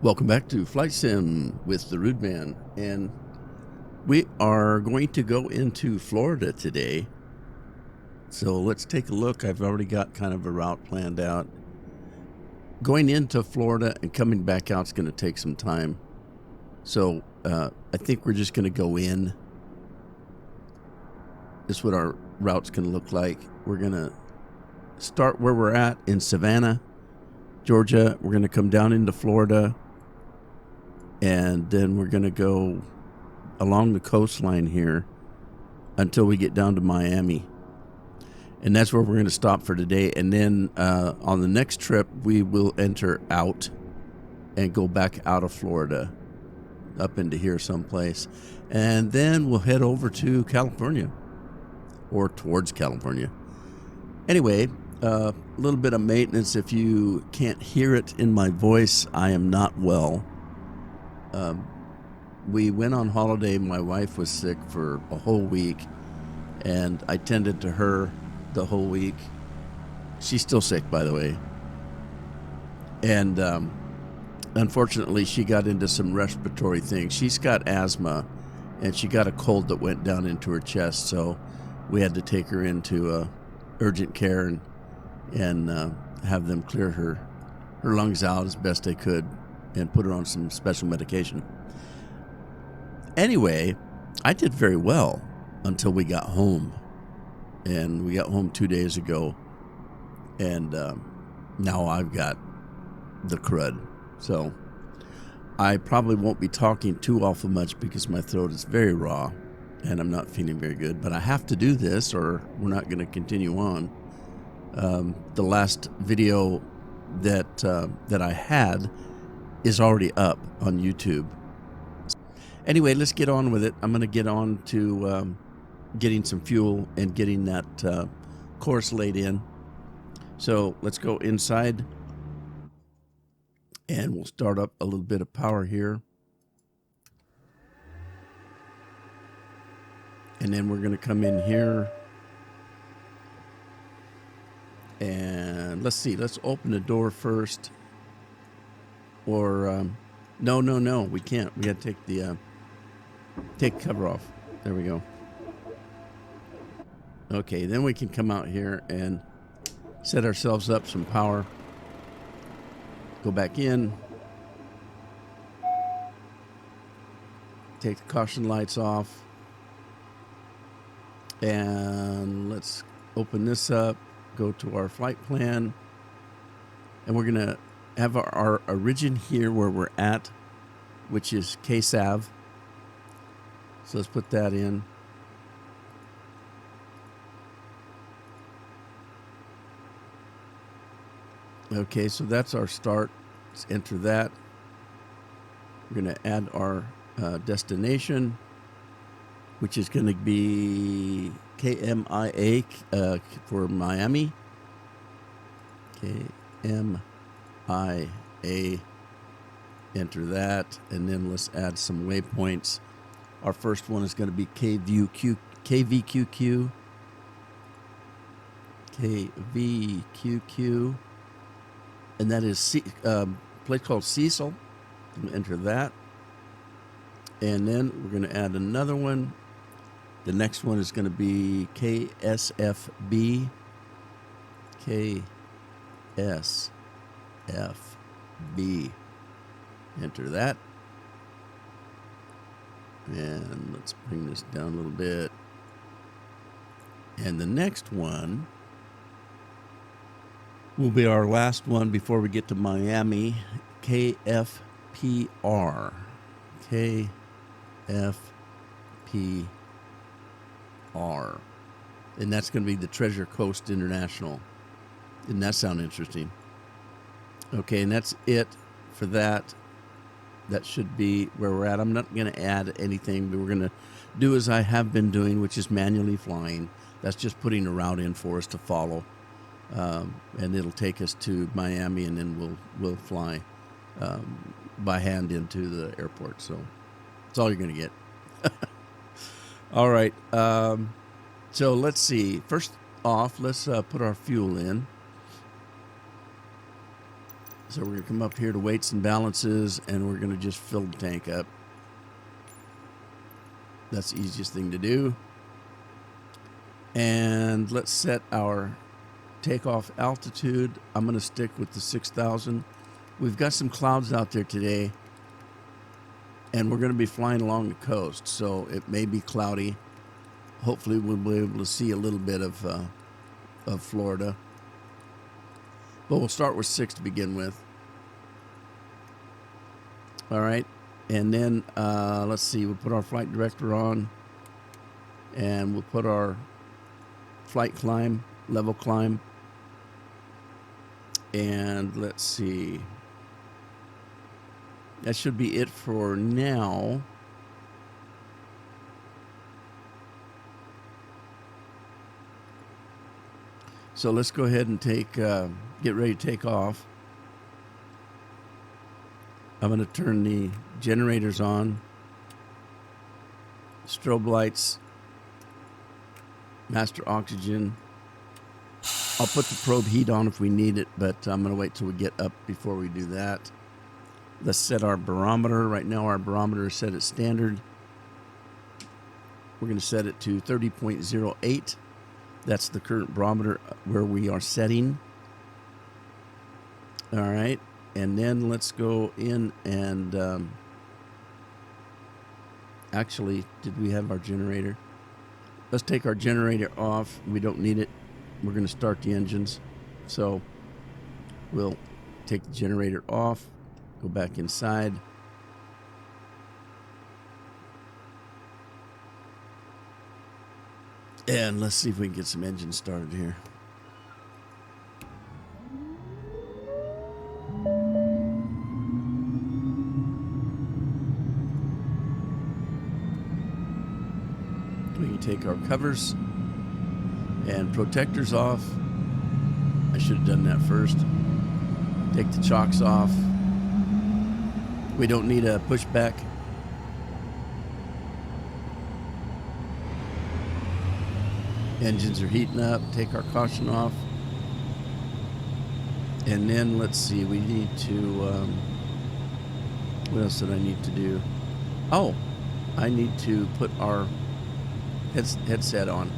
Welcome back to Flight Sim with the Rude Man, and we are going to go into Florida today. So let's take a look. I've already got kind of a route planned out. Going into Florida and coming back out is going to take some time. So I think we're just going to go in. This is what our route's going to look like. We're going to start where we're at in Savanna, Georgia. We're going to come down into Florida. And then we're going to go along the coastline here until we get down to Miami. And that's where we're going to stop for today. And then on the next trip, we will enter out and go back out of Florida up into here someplace. And then we'll head over to California or towards California. Anyway, a little bit of maintenance. If you can't hear it in my voice, I am not well. We went on holiday. My wife was sick for a whole week, and I tended to her the whole week. She's still sick, by the way. And unfortunately, she got into some respiratory things. She's got asthma, and she got a cold that went down into her chest, so we had to take her into urgent care and have them clear her lungs out as best they could and put her on some special medication. Anyway, I did very well until we got home. And we got home 2 days ago. And now I've got the crud. So I probably won't be talking too awful much because my throat is very raw and I'm not feeling very good. But I have to do this or we're not going to continue on. The last video that I had is already up on YouTube. Anyway, let's get on with it. I'm going to get on to getting some fuel and getting that course laid in. So let's go inside and we'll start up a little bit of power here. And then we're going to come in here and let's see, let's open the door first. Or no, we can't. We got to take the cover off. There we go. Okay, then we can come out here and set ourselves up some power. Go back in. Take the caution lights off. And let's open this up. Go to our flight plan. And we're going to have our origin here where we're at, which is KSAV. So let's put that in. Okay, so that's our start. Let's enter that. We're going to add our destination, which is going to be KMIA for Miami. KMIA. Enter that, and then let's add some waypoints. Our first one is going to be KVQQ, and that is a place called Cecil. Enter that, and then we're going to add another one. The next one is going to be KSFB. KSFB. Enter that. And let's bring this down a little bit. And the next one will be our last one before we get to Miami. KFPR. KFPR. And that's going to be the Treasure Coast International. Didn't that sound interesting? Okay, and that's it for that. That should be where we're at. I'm not going to add anything, but we're going to do as I have been doing, which is manually flying. That's just putting a route in for us to follow. And it'll take us to Miami, and then we'll fly by hand into the airport. So that's all you're going to get. All right. So let's see. First off, let's put our fuel in. So we're going to come up here to weights and balances, and we're going to just fill the tank up. That's the easiest thing to do. And let's set our takeoff altitude. I'm going to stick with the 6,000. We've got some clouds out there today, and we're going to be flying along the coast, so it may be cloudy. Hopefully we'll be able to see a little bit of Florida. But we'll start with 6 to begin with. All right. And then let's see. We'll put our flight director on. And we'll put our flight climb, level climb. And let's see. That should be it for now. So let's go ahead and get ready to take off. I'm going to turn the generators on, strobe lights, master oxygen. I'll put the probe heat on if we need it, but I'm going to wait till we get up before we do that. Let's set our barometer. Right now our barometer is set at standard. We're going to set it to 30.08. That's the current barometer where we are setting. All right. And then let's go in and actually, did we have our generator? Let's take our generator off. We don't need it. We're going to start the engines. So we'll take the generator off, go back inside. And let's see if we can get some engines started here. We can take our covers and protectors off. I should have done that first. Take the chocks off. We don't need a pushback. Engines are heating up. Take our caution off. And then let's see, we need to, what else did I need to do? Oh, I need to put our headset on.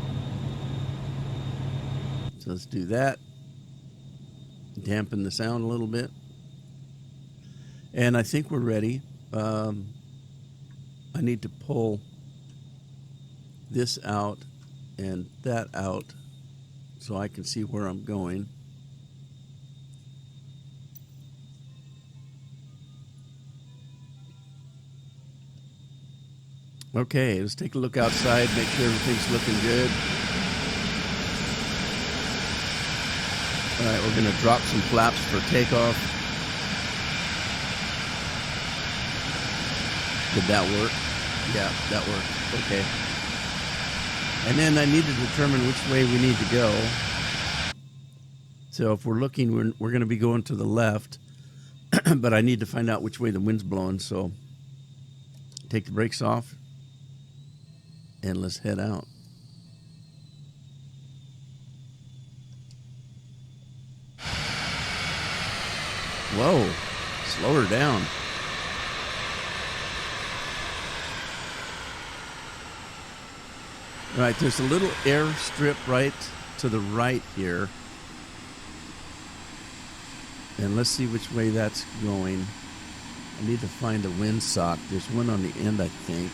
So let's do that. Dampen the sound a little bit. And I think we're ready. I need to pull this out and that out so I can see where I'm going. Okay, let's take a look outside, make sure everything's looking good. All right, we're going to drop some flaps for takeoff. Did that work? Yeah, that worked. Okay. And then I need to determine which way we need to go. So if we're looking, we're going to be going to the left, but I need to find out which way the wind's blowing. So take the brakes off and let's head out. Whoa, slow her down. All right, there's a little air strip right to the right here. And let's see which way that's going. I need to find a windsock. There's one on the end, I think.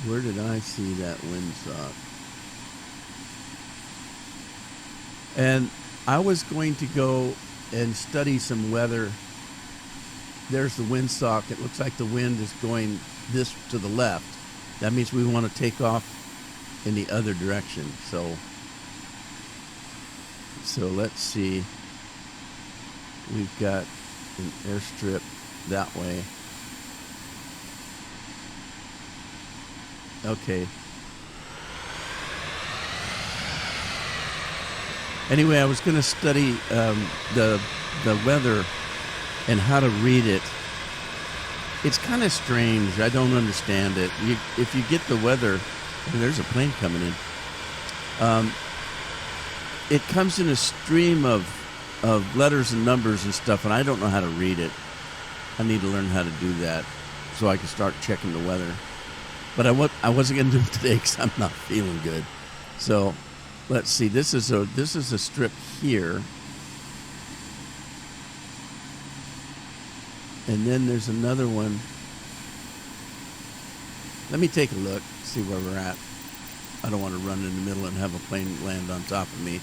Where did I see that windsock? And I was going to go and study some weather. There's the windsock. It looks like the wind is going this to the left. That means we want to take off in the other direction. So let's see. We've got an airstrip that way. Okay. Anyway, I was going to study the weather and how to read it. It's kind of strange. I don't understand it. If you get the weather, there's a plane coming in. It comes in a stream of letters and numbers and stuff, and I don't know how to read it. I need to learn how to do that so I can start checking the weather. But I wasn't going to do it today because I'm not feeling good. So let's see. This is a strip here, and then there's another one. Let me take a look, see where we're at. I don't want to run in the middle and have a plane land on top of me.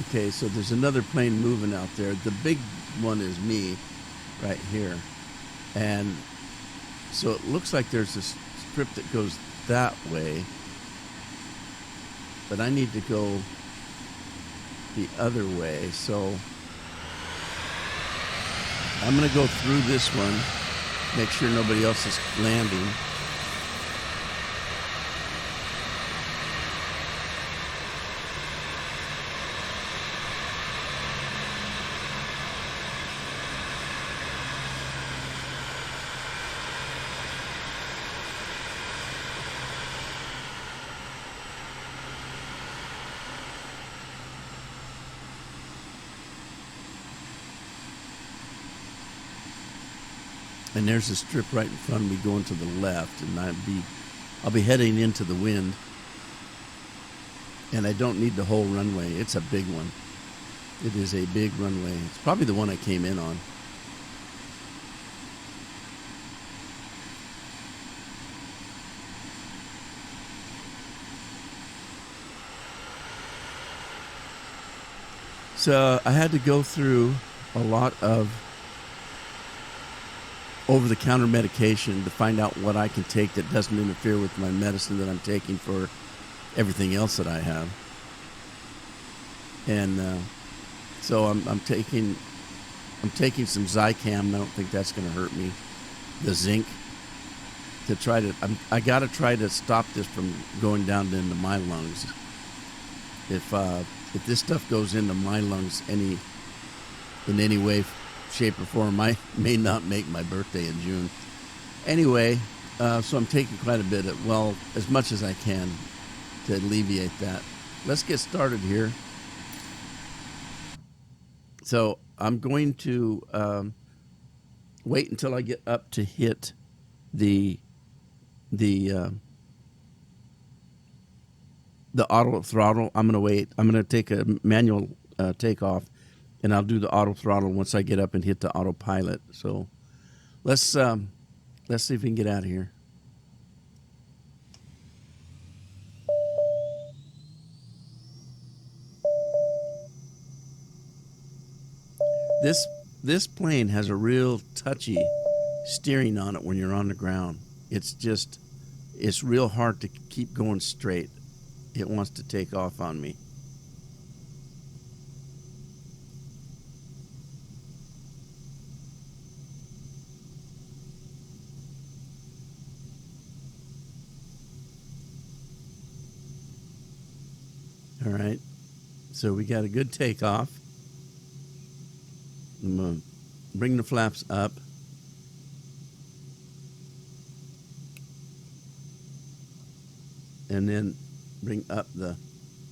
Okay, so there's another plane moving out there. The big one is me right here. And so it looks like there's a strip that goes that way. But I need to go the other way. So I'm going to go through this one, make sure nobody else is landing. And there's a strip right in front of me going to the left, and I'll be heading into the wind. And I don't need the whole runway. It's a big one. It is a big runway. It's probably the one I came in on. So I had to go through a lot of over-the-counter medication to find out what I can take that doesn't interfere with my medicine that I'm taking for everything else that I have. And so I'm taking some Zicam. I don't think that's going to hurt me. The zinc to try to. I got to try to stop this from going down into my lungs. If this stuff goes into my lungs in any way, shape, or form, I may not make my birthday in June. Anyway, so I'm taking quite a bit as much as I can to alleviate that. Let's get started here. So I'm going to wait until I get up to hit the auto throttle. I'm going to wait. I'm going to take a manual takeoff. And I'll do the auto throttle once I get up and hit the autopilot. So let's see if we can get out of here. This plane has a real touchy steering on it when you're on the ground. It's real hard to keep going straight. It wants to take off on me. All right, so we got a good takeoff. I'm going to bring the flaps up. And then bring up the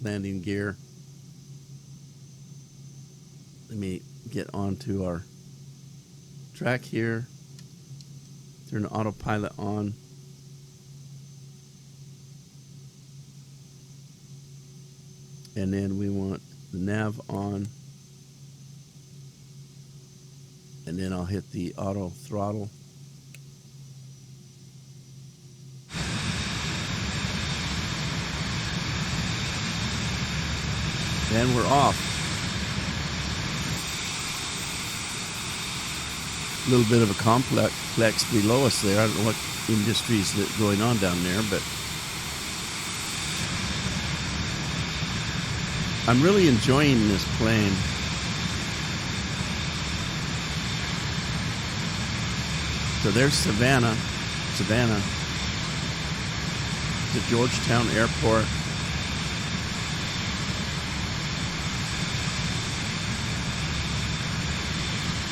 landing gear. Let me get onto our track here. Turn the autopilot on. And then we want the nav on. And then I'll hit the auto throttle. And we're off. A little bit of a complex below us there. I don't know what industry's going on down there, but I'm really enjoying this plane. So there's Savanna, the Georgetown Airport.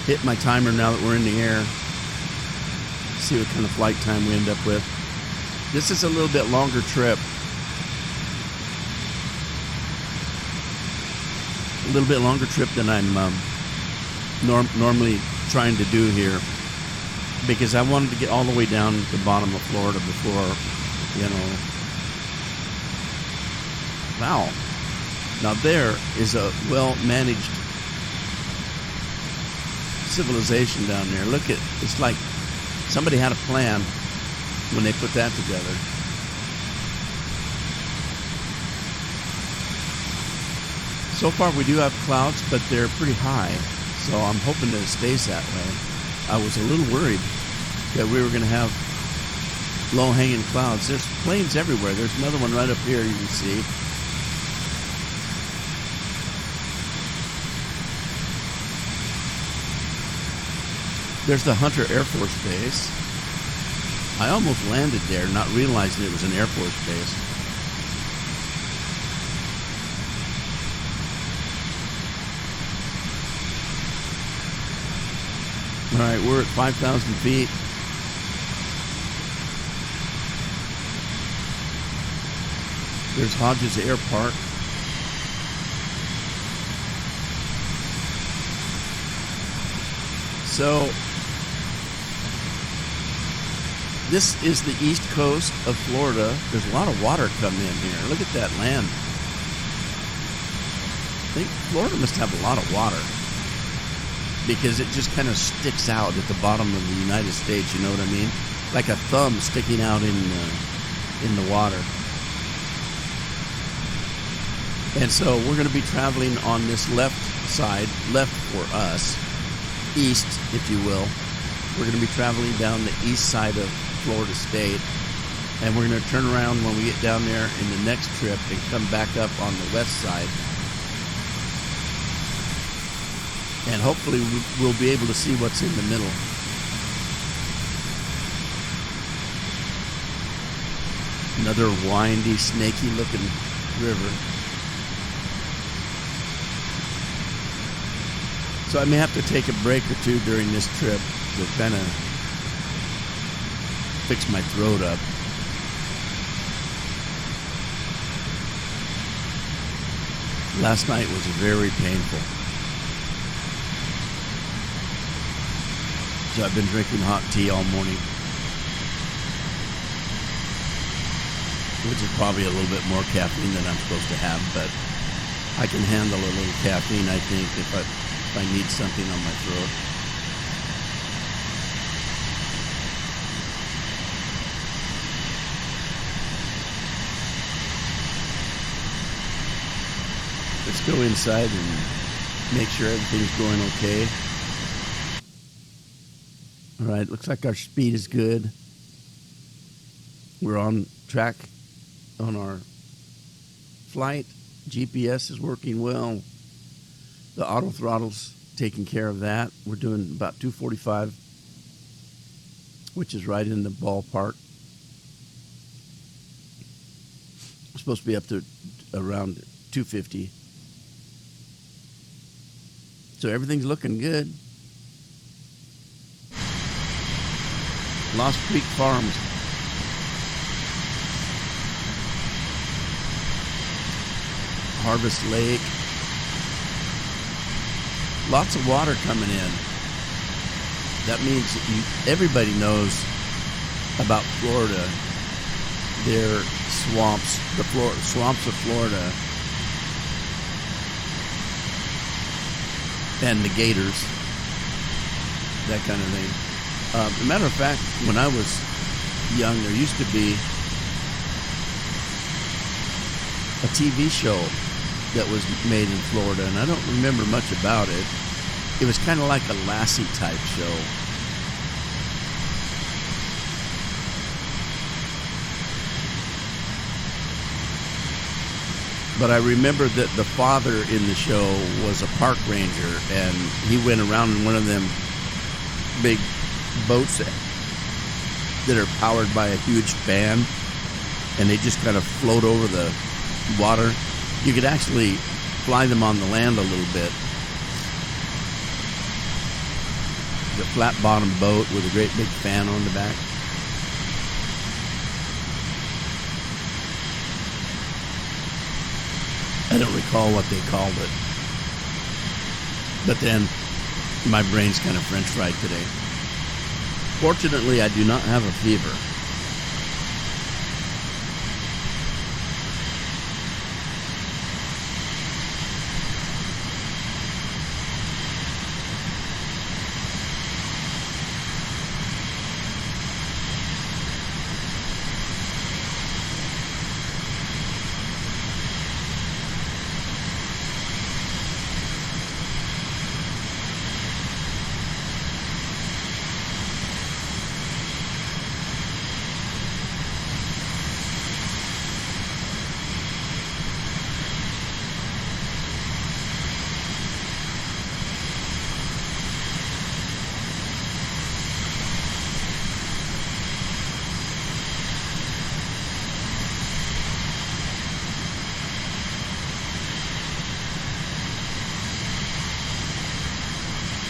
Hit my timer now that we're in the air. See what kind of flight time we end up with. This is a little bit longer trip. A little bit longer trip than I'm normally trying to do here, because I wanted to get all the way down to the bottom of Florida before, Wow. Now there is a well-managed civilization down there. Look at, it's like somebody had a plan when they put that together. So far we do have clouds, but they're pretty high, so I'm hoping that it stays that way. I was a little worried that we were going to have low-hanging clouds. There's planes everywhere. There's another one right up here you can see. There's the Hunter Air Force Base. I almost landed there, not realizing it was an Air Force base. All right, we're at 5,000 feet. There's Hodges Air Park. So, this is the east coast of Florida. There's a lot of water coming in here. Look at that land. I think Florida must have a lot of water, because it just kind of sticks out at the bottom of the United States, you know what I mean? Like a thumb sticking out in the water. And so we're going to be traveling on this left side, left for us, east, if you will. We're going to be traveling down the east side of Florida State, and we're going to turn around when we get down there in the next trip and come back up on the west side. And hopefully we'll be able to see what's in the middle. Another windy, snaky looking river. So I may have to take a break or two during this trip to kind of fix my throat up. Last night was very painful. So I've been drinking hot tea all morning, which is probably a little bit more caffeine than I'm supposed to have, but I can handle a little caffeine, I think, if I need something on my throat. Let's go inside and make sure everything's going okay. All right, looks like our speed is good. We're on track on our flight. GPS is working well. The auto throttle's taking care of that. We're doing about 245, which is right in the ballpark. We're supposed to be up to around 250. So everything's looking good. Lost Creek Farms. Harvest Lake. Lots of water coming in. That means everybody knows about Florida. Their swamps, swamps of Florida, and the gators, that kind of thing. As a matter of fact, when I was young, there used to be a TV show that was made in Florida, and I don't remember much about it. It was kind of like a Lassie type show. But I remember that the father in the show was a park ranger, and he went around in one of them big boats that are powered by a huge fan, and they just kind of float over the water. You could actually fly them on the land a little bit. The flat bottom boat with a great big fan on the back. I don't recall what they called it. But then my brain's kind of French fried today. Fortunately, I do not have a fever.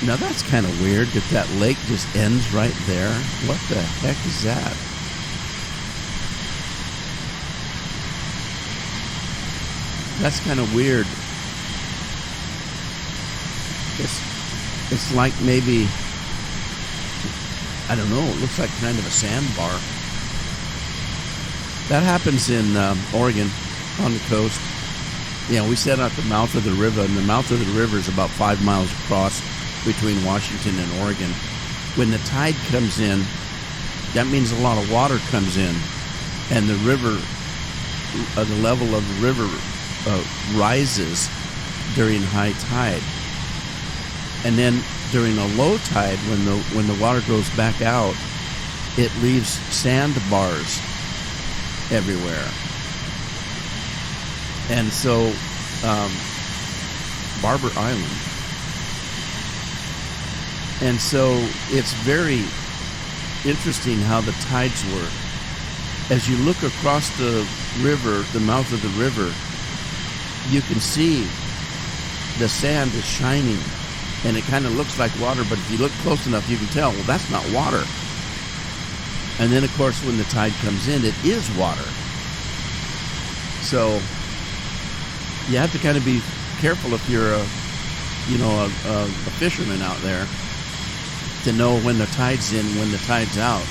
Now that's kind of weird that lake just ends right there. What the heck is that? That's kind of weird. It's like maybe, I don't know, it looks like kind of a sandbar. That happens in Oregon on the coast. Yeah, we set out the mouth of the river, and the mouth of the river is about 5 miles across between Washington and Oregon. When the tide comes in, that means a lot of water comes in, and the river, the level of the river rises during high tide. And then during a low tide, when the water goes back out, it leaves sandbars everywhere. And so Barber Island. And so it's very interesting how the tides work. As you look across the river, the mouth of the river, you can see the sand is shining, and it kind of looks like water, but if you look close enough, you can tell, well, that's not water. And then, of course, when the tide comes in, it is water. So you have to kind of be careful if you're a fisherman out there, to know when the tide's in, when the tide's out.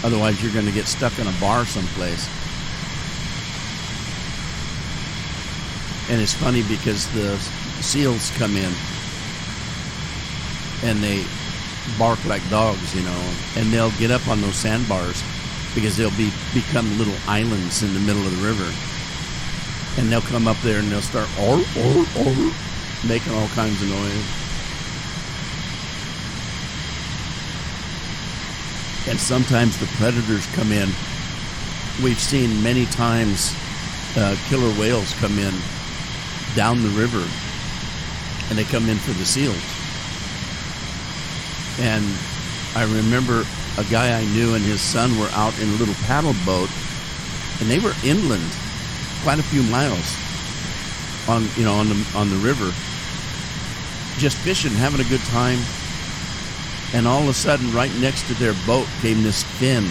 Otherwise, you're going to get stuck in a bar someplace. And it's funny because the seals come in and they bark like dogs, and they'll get up on those sandbars because they'll become little islands in the middle of the river. And they'll come up there and they'll start making all kinds of noise. And sometimes the predators come in. We've seen many times killer whales come in down the river, and they come in for the seals. And I remember a guy I knew and his son were out in a little paddle boat, and they were inland quite a few miles on the river, just fishing, having a good time. And all of a sudden, right next to their boat came this fin,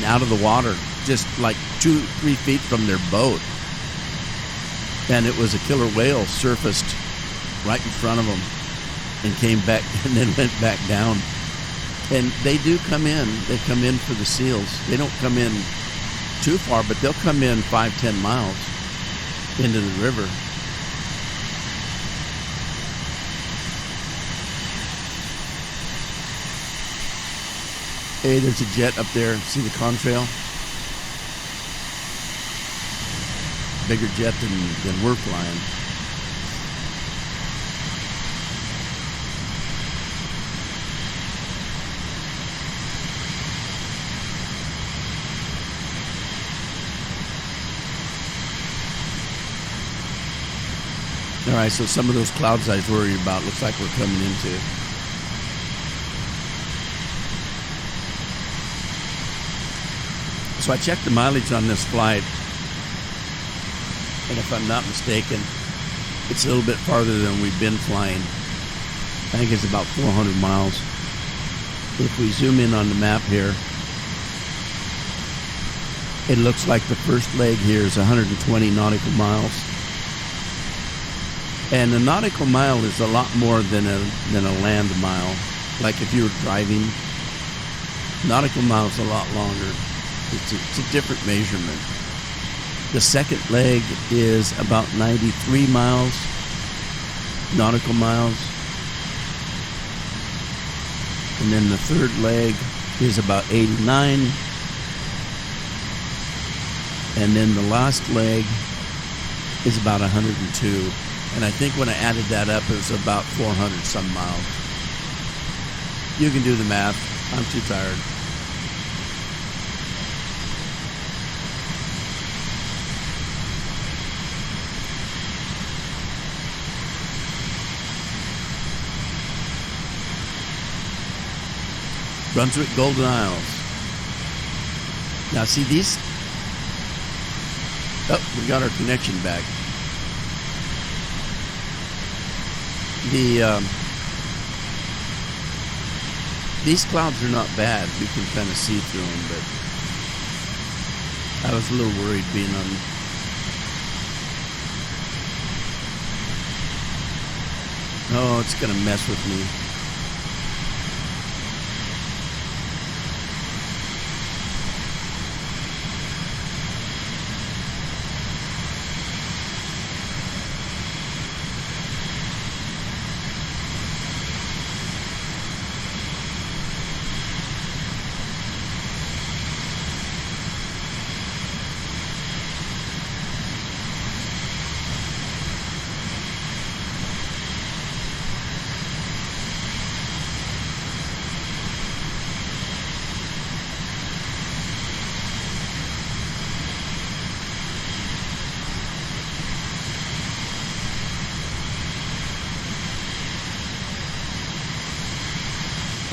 out of the water, just like 2-3 feet from their boat. And it was a killer whale surfaced right in front of them and came back and then went back down. And they do come in. They come in for the seals. They don't come in too far, but they'll come in 5-10 miles into the river. Hey, there's a jet up there. See the contrail? Bigger jet than we're flying. All right, so some of those clouds I was worried about looks like we're coming into. So I checked the mileage on this flight, and if I'm not mistaken, it's a little bit farther than we've been flying. I think it's about 400 miles. If we zoom in on the map here, it looks like the first leg here is 120 nautical miles. And a nautical mile is a lot more than a land mile. Like if you were driving, nautical mile is a lot longer. It's a different measurement. The second leg is about 93 miles, nautical miles. And then the third leg is about 89. And then the last leg is about 102. And I think when I added that up, it was about 400 some miles. You can do the math. I'm too tired. Brunswick Golden Isles. Now see these. Oh, we got our connection back. These clouds are not bad. We can kind of see through them, but I was a little worried being on. Oh, it's going to mess with me.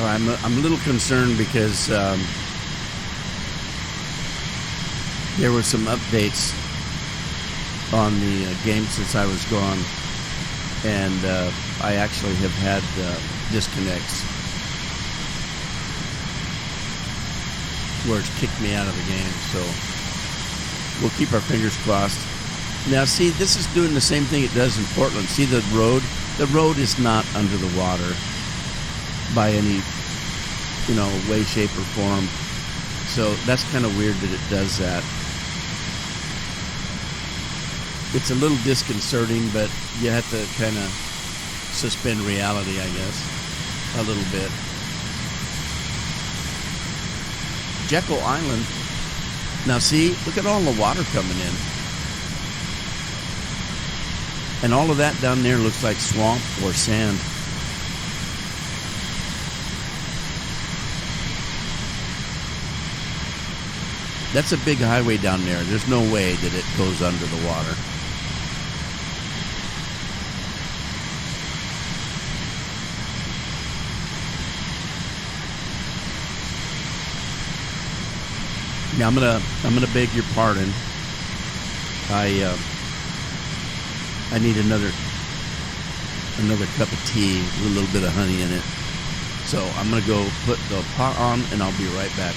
I'm a little concerned because there were some updates on the game since I was gone, and I actually have had disconnects where it's kicked me out of the game. So we'll keep our fingers crossed. Now, see, this is doing the same thing it does in Portland. See the road? The road is not under the water by any, way, shape, or form. So that's kind of weird that it does that. It's a little disconcerting, but you have to kind of suspend reality, I guess, a little bit. Jekyll Island. Now see, look at all the water coming in. And all of that down there looks like swamp or sand. That's a big highway down there. There's no way that it goes under the water. Now I'm gonna beg your pardon. I need another cup of tea with a little bit of honey in it. So I'm gonna go put the pot on, and I'll be right back.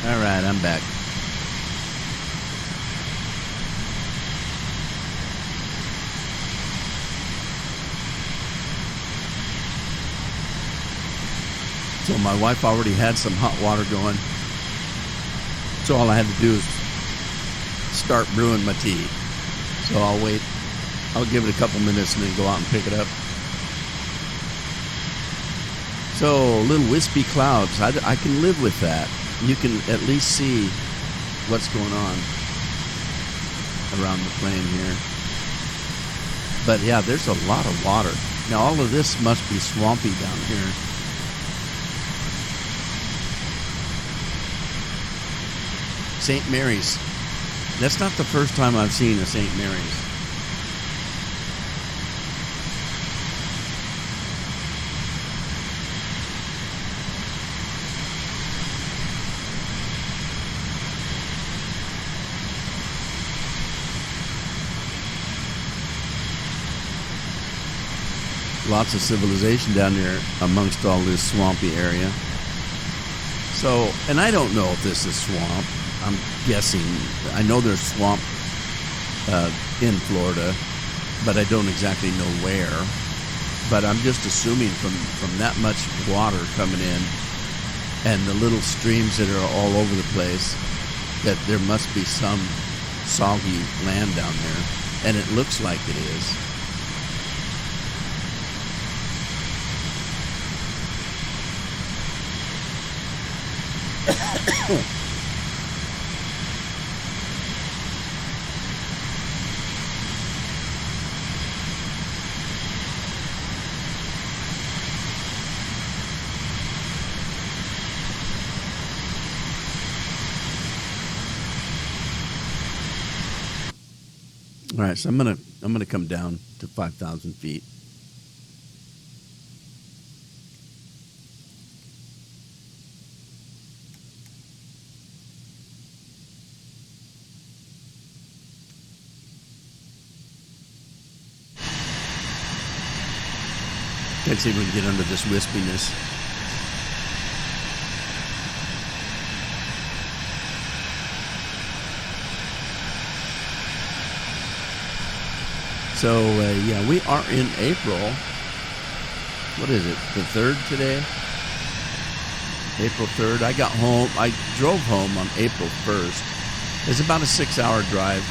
All right, I'm back. So my wife already had some hot water going. So all I had to do is start brewing my tea. So I'll wait. I'll give it a couple minutes and then go out and pick it up. So little wispy clouds. I can live with that. You can at least see what's going on around the plane here. But yeah, there's a lot of water. Now all of this must be swampy down here. St. Mary's. That's not the first time I've seen a St. Mary's. Lots of civilization down there amongst all this swampy area. So, and I don't know if this is swamp. I'm guessing. I know there's swamp in Florida, but I don't exactly know where. But I'm just assuming from that much water coming in and the little streams that are all over the place that there must be some soggy land down there. And it looks like it is. All right, so I'm gonna come down to 5,000 feet. Let's see if we can get under this wispiness. So, yeah, we are in April. What is it? The 3rd today? April 3rd. I got home. I drove home on April 1st. It's about a 6-hour drive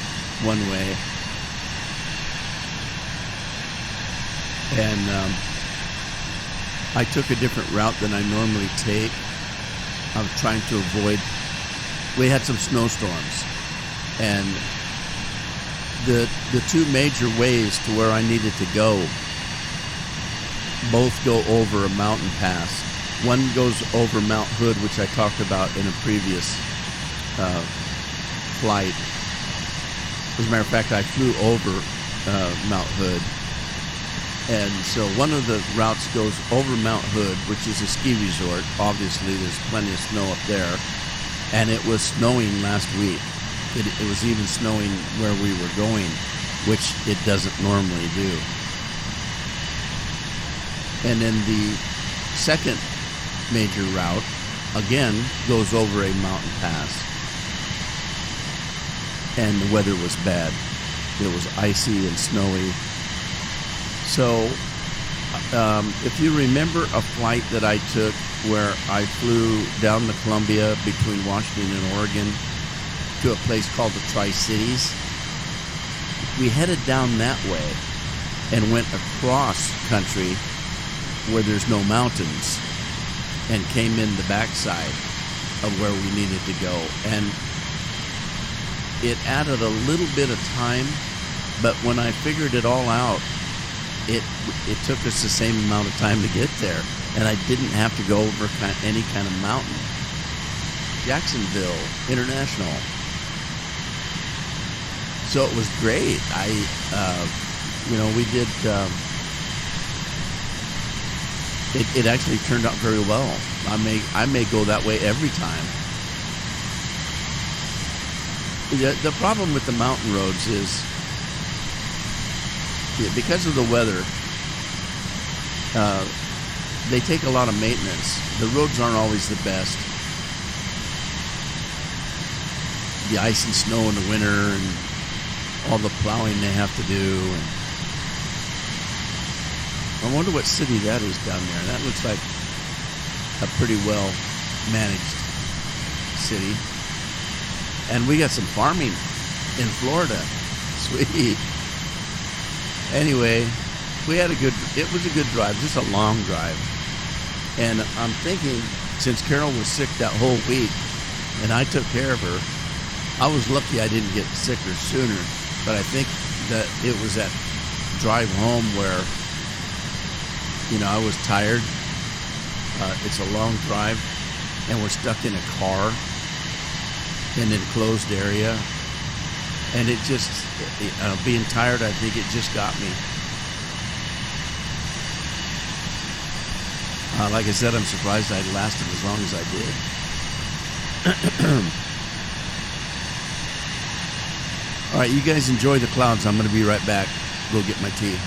one way. And I took a different route than I normally take. I was trying to avoid... We had some snowstorms. And the two major ways to where I needed to go both go over a mountain pass. One goes over Mount Hood, which I talked about in a previous flight. As a matter of fact, I flew over Mount Hood. And so one of the routes goes over Mount Hood, which is a ski resort. Obviously, there's plenty of snow up there. And it was snowing last week. It was even snowing where we were going, which it doesn't normally do. And then the second major route, again, goes over a mountain pass. And the weather was bad. It was icy and snowy. So, if you remember a flight that I took where I flew down the Columbia between Washington and Oregon to a place called the Tri-Cities, we headed down that way and went across country where there's no mountains and came in the backside of where we needed to go. And it added a little bit of time, but when I figured it all out, it took us the same amount of time to get there, and I didn't have to go over any kind of mountain. Jacksonville International. So it was great. We did. It actually turned out very well. I may go that way every time. The problem with the mountain roads is, because of the weather, they take a lot of maintenance. The roads aren't always the best. the ice and snow in the winter and all the plowing they have to do. And I wonder what city that is down there. That looks like a pretty well managed city. And we got some farming in Florida. Sweet. Anyway, it was a good drive, just a long drive. And I'm thinking, since Carol was sick that whole week and I took care of her, I was lucky I didn't get sicker sooner. But I think that it was that drive home where, I was tired. It's a long drive and we're stuck in a car in an enclosed area. And it just, being tired, I think it just got me. Like I said, I'm surprised I lasted as long as I did. All right, you guys enjoy the clouds. I'm going to be right back. Go get my tea.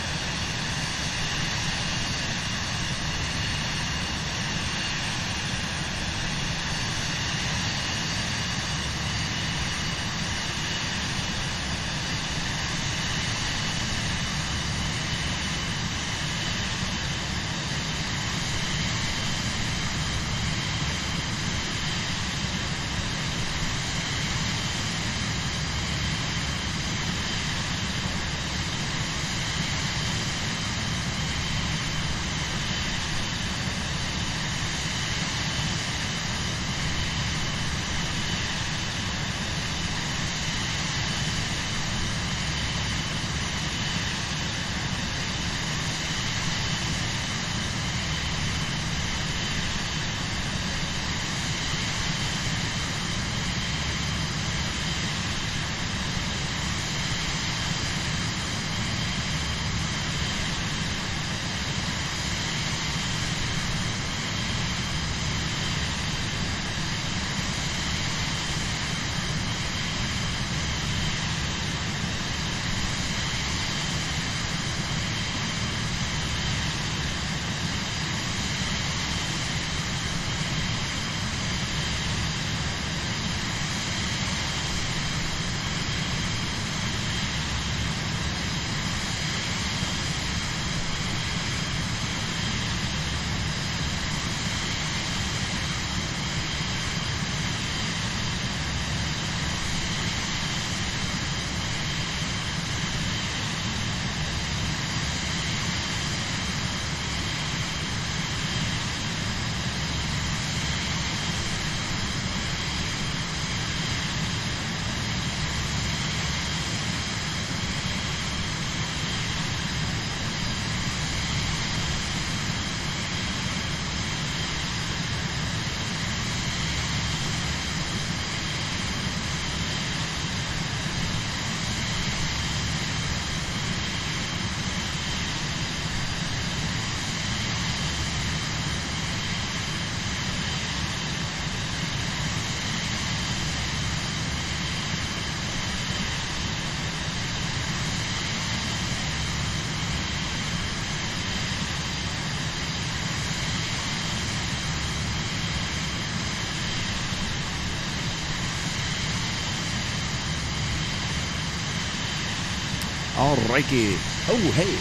All righty. Oh, hey,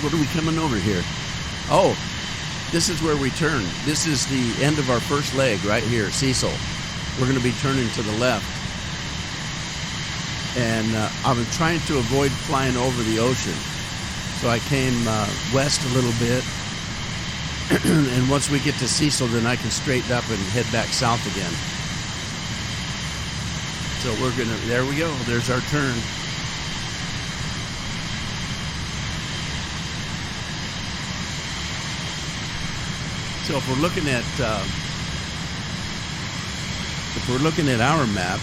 what are we coming over here? Oh, this is where we turn. This is the end of our first leg right here, Cecil. We're going to be turning to the left. And I'm trying to avoid flying over the ocean. So I came west a little bit. And once we get to Cecil, then I can straighten up and head back south again. So we're going to, there we go. There's our turn. So if we're looking at our map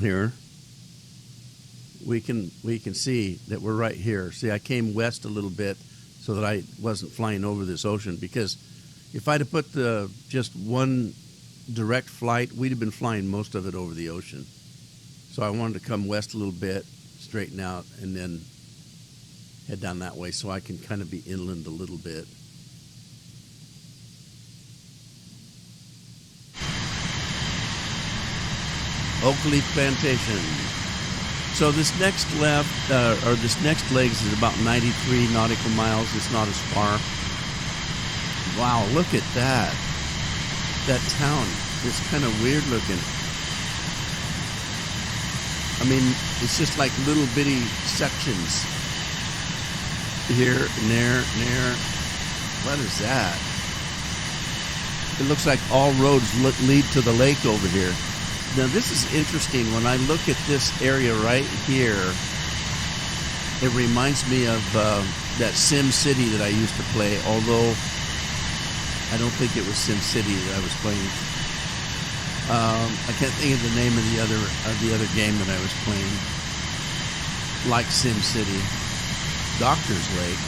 here, we can see that we're right here. See, I came west a little bit so that I wasn't flying over this ocean, because if I'd have put just one direct flight, we'd have been flying most of it over the ocean. So I wanted to come west a little bit, straighten out, and then head down that way so I can kind of be inland a little bit. Oak Leaf Plantation. So this next left, or this next legs is about 93 nautical miles. It's not as far. Wow, look at that. That town is kind of weird looking. I mean, it's just like little bitty sections. Here and there and there. What is that? It looks like all roads lead to the lake over here. Now this is interesting. When I look at this area right here, it reminds me of that Sim City that I used to play, although I don't think it was Sim City that I was playing. I can't think of the name of the other game that I was playing. Like Sim City. Doctor's Lake.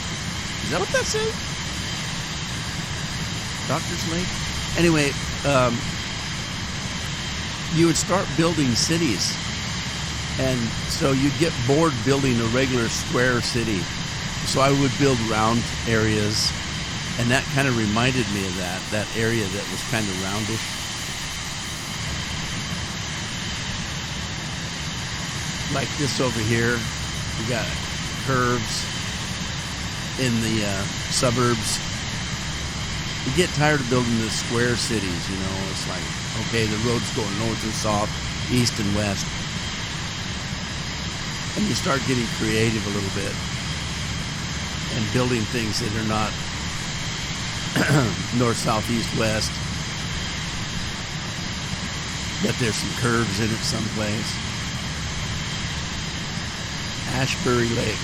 Is that what that says? Doctor's Lake? Anyway, you would start building cities. And so you'd get bored building a regular square city. So I would build round areas. And that kind of reminded me of that area that was kind of roundish. Like this over here, we got curves in the suburbs. You get tired of building the square cities, you know. It's like, okay, the road's going north and south, east and west. And you start getting creative a little bit and building things that are not north, south, east, west. But there's some curves in it someplace. Ashbury Lake.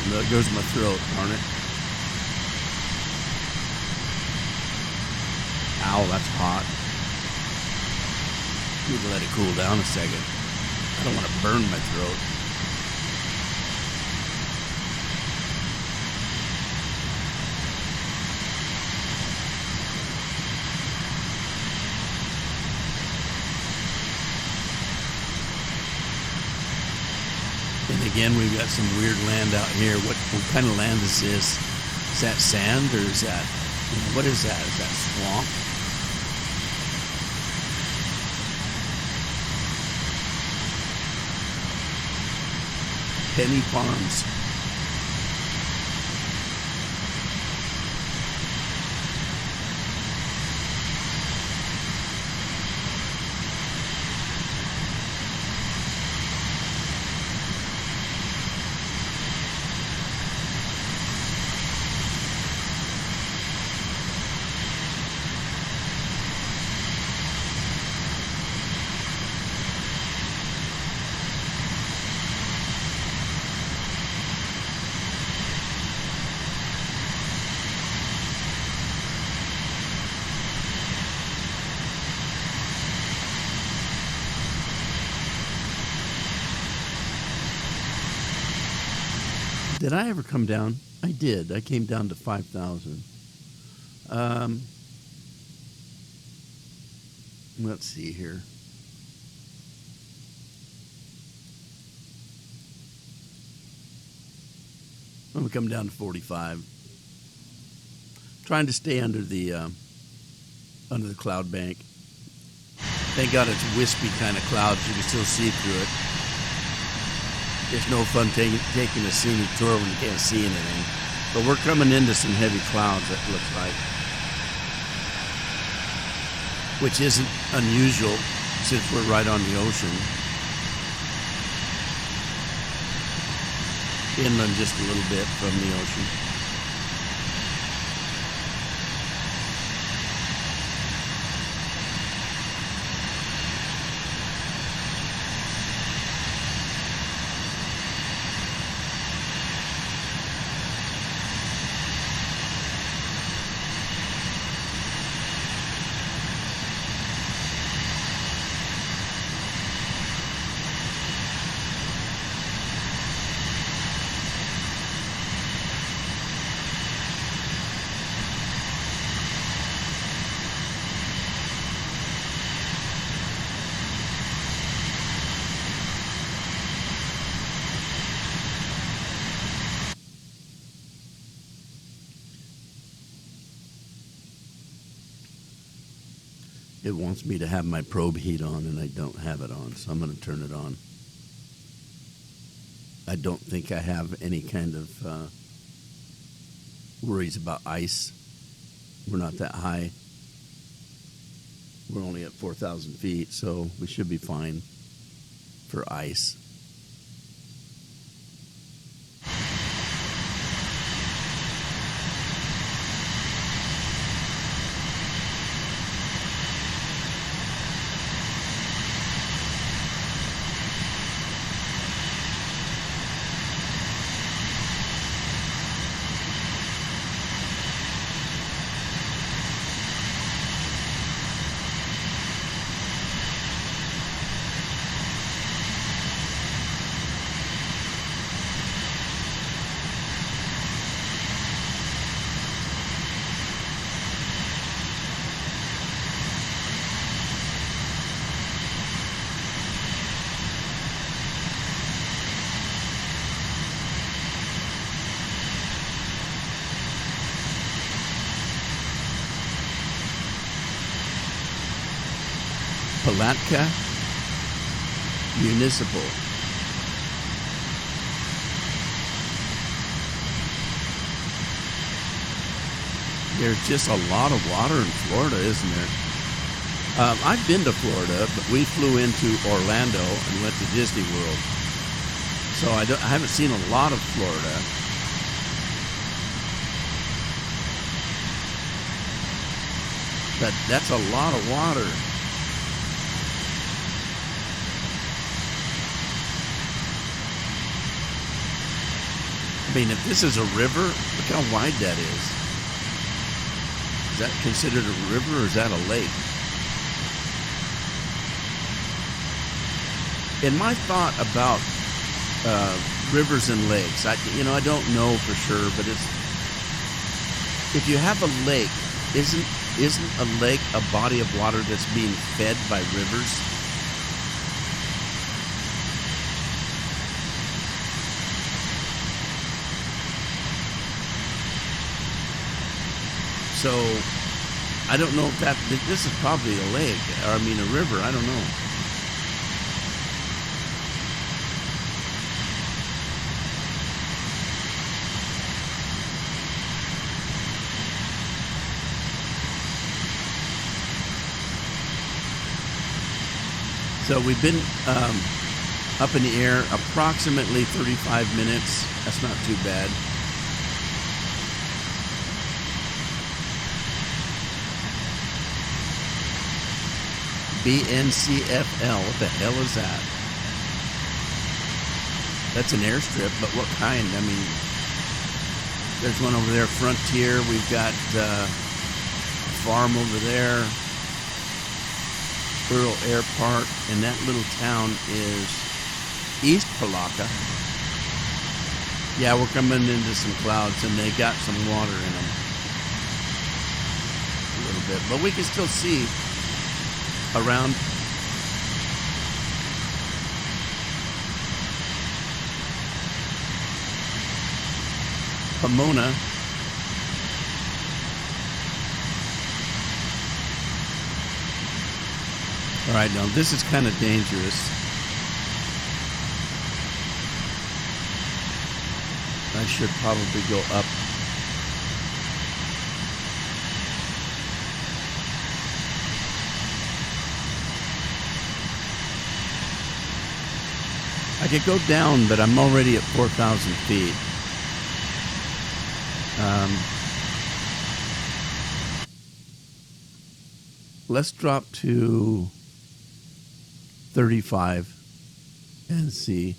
There goes my throat, darn it. Ow, that's hot. Need to let it cool down a second. I don't want to burn my throat. And again, we've got some weird land out here. What kind of land is this? Is that sand or is that, what is that? Is that swamp? Penny Farms. Did I ever come down? I did. I came down to 5,000. Let's see here. I'm going to come down to 45. Trying to stay under the cloud bank. Thank God it's wispy kind of clouds. You can still see through it. It's no fun taking a scenic tour when you can't see anything. But we're coming into some heavy clouds, it looks like. Which isn't unusual since we're right on the ocean. Inland just a little bit from the ocean. It wants me to have my probe heat on, and I don't have it on, so I'm going to turn it on. I don't think I have any kind of worries about ice. We're not that high. We're only at 4,000 feet, so we should be fine for ice. Palatka Municipal. There's just a lot of water in Florida, isn't there? I've been to Florida, but we flew into Orlando and went to Disney World. So I haven't seen a lot of Florida. But that's a lot of water. I mean, if this is a river, look how wide that is. Is that considered a river or is that a lake? In my thought about rivers and lakes, I don't know for sure, but if you have a lake, isn't a lake a body of water that's being fed by rivers? So, I don't know if this is probably a lake, or a river, I don't know. So we've been up in the air approximately 35 minutes. That's not too bad. BNCFL, what the hell is that? That's an airstrip, but what kind? There's one over there, Frontier. We've got a farm over there, Earl Air Park, and that little town is East Palatka. Yeah, we're coming into some clouds, and they got some water in them. A little bit, but we can still see around. Pomona. All right, now this is kind of dangerous. I should probably go up. I could go down, but I'm already at 4,000 feet. Let's drop to 35 and see.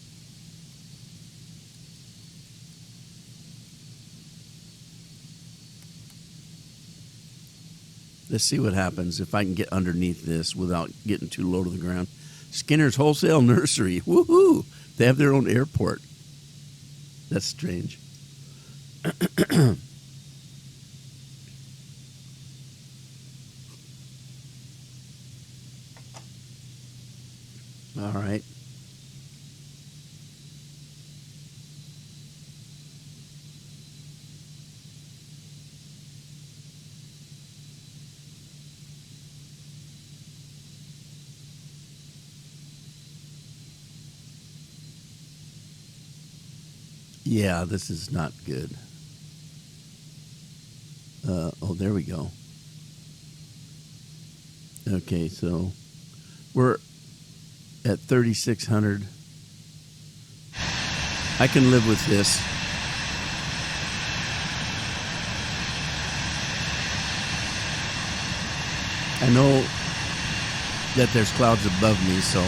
Let's see what happens if I can get underneath this without getting too low to the ground. Skinner's Wholesale Nursery. Woohoo! They have their own airport. That's strange. All right. Yeah, this is not good. Oh, there we go. Okay, so we're at 3,600. I can live with this. I know that there's clouds above me, so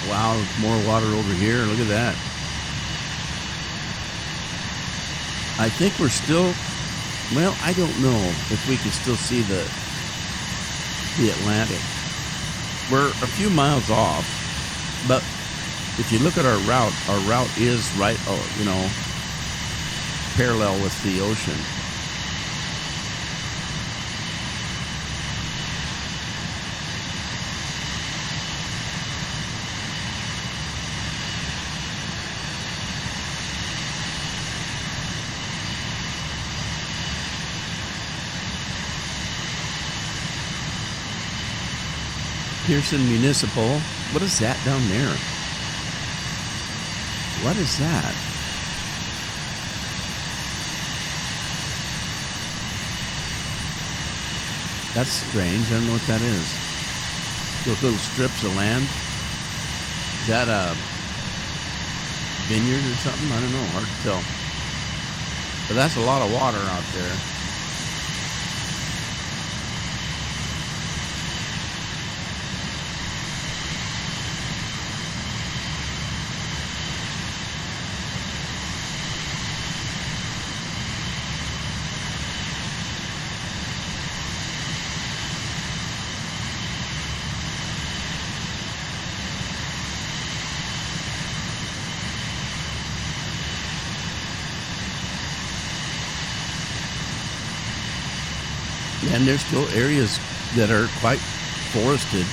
wow, more water over here. Look at that. I think we're still, well, I don't know if we can still see the Atlantic. We're a few miles off, but if you look at our route is right, parallel with the ocean. Pearson Municipal. What is that down there? What is that? That's strange. I don't know what that is. Those little strips of land. Is that a vineyard or something? I don't know. Hard to tell. But that's a lot of water out there. And there's still areas that are quite forested.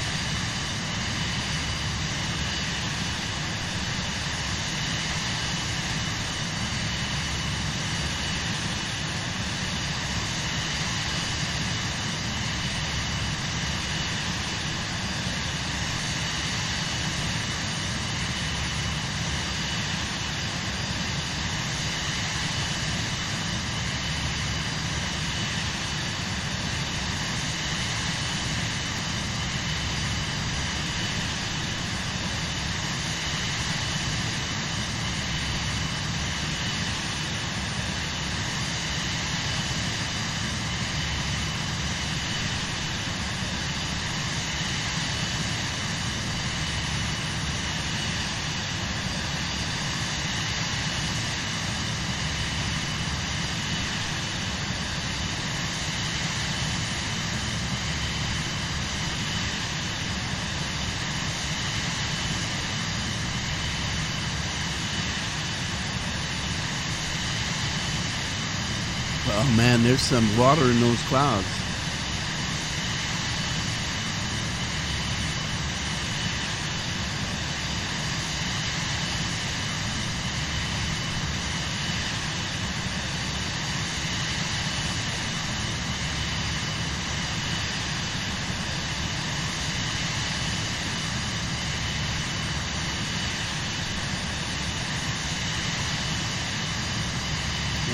Oh man, there's some water in those clouds.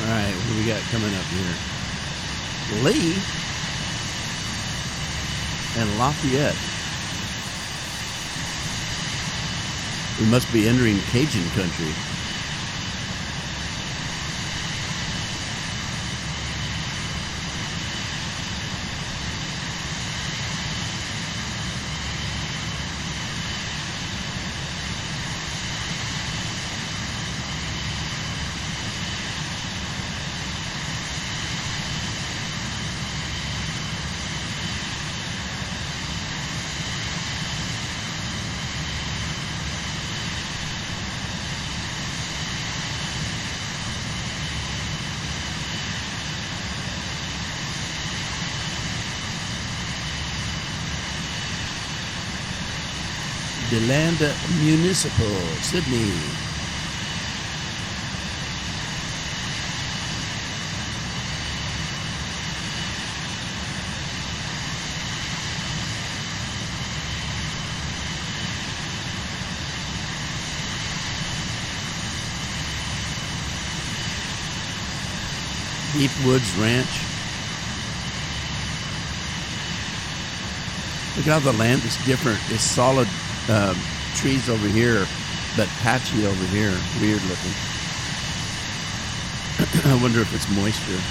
All right, what do we got coming up here? Lee and Lafayette. We must be entering Cajun country. DeLand Municipal, Sydney. Deep Woods Ranch. Look how the land is different. It's solid trees over here, but patchy over here. Weird looking. I wonder if it's moisture.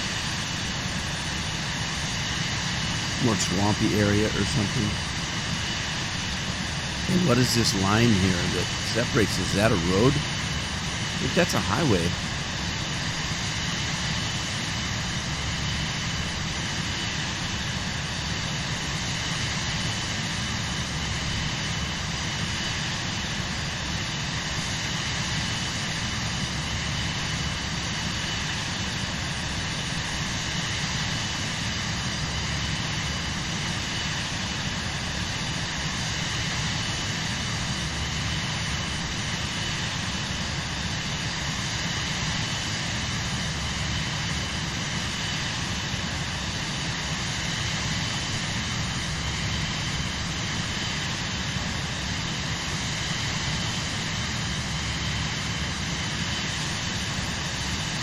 More swampy area or something. And what is this line here that separates? Is that a road? I think that's a highway.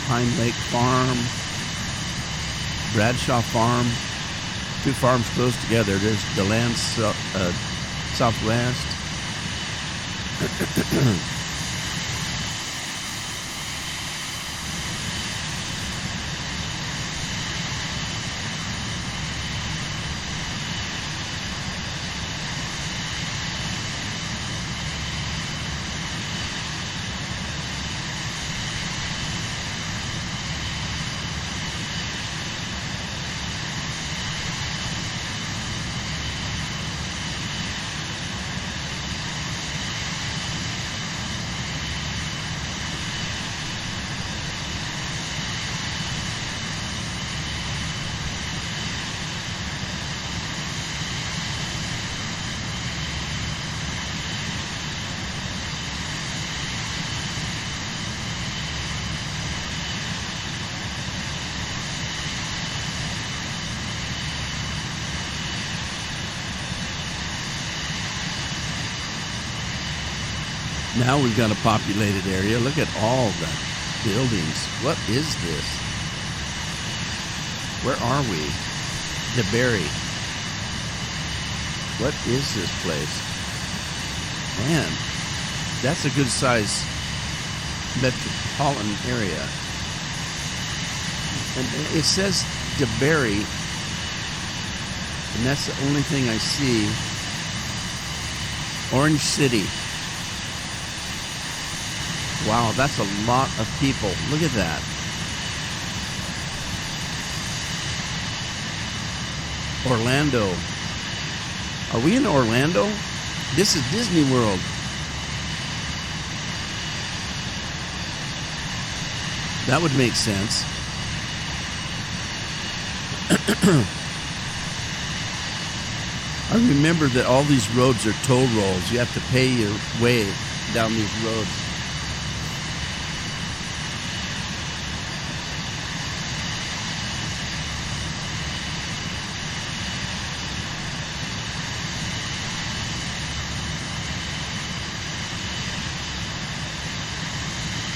Pine Lake Farm, Bradshaw Farm, two farms close together. There's DeLand Southwest. Now we've got a populated area. Look at all the buildings. What is this? Where are we? DeBerry. What is this place? Man, that's a good size metropolitan area. And it says DeBerry, and that's the only thing I see. Orange City. Wow, that's a lot of people. Look at that. Orlando. Are we in Orlando? This is Disney World. That would make sense. I remember that all these roads are toll roads. You have to pay your way down these roads.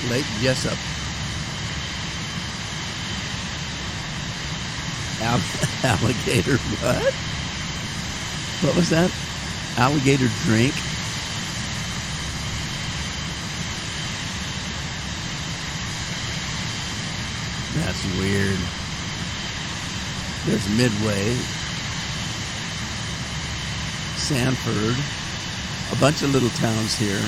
Lake Jessup. Alligator what? What was that? Alligator drink? That's weird. There's Midway. Sanford. A bunch of little towns here.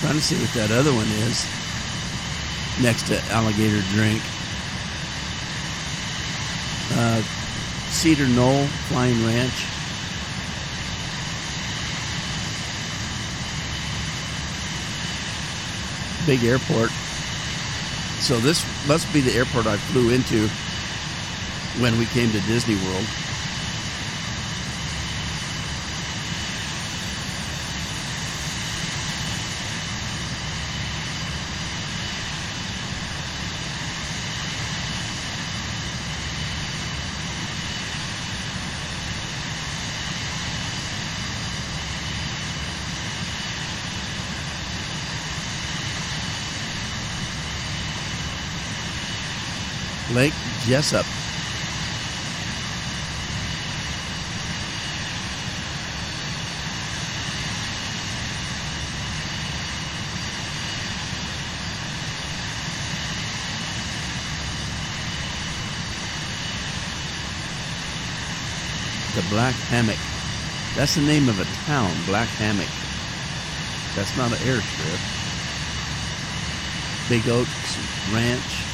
Trying to see what that other one is next to Alligator Drink. Cedar Knoll Flying Ranch. Big airport. So this must be the airport I flew into when we came to Disney World. Lake Jessup. The Black Hammock. That's the name of a town, Black Hammock. That's not an airstrip. Big Oaks Ranch.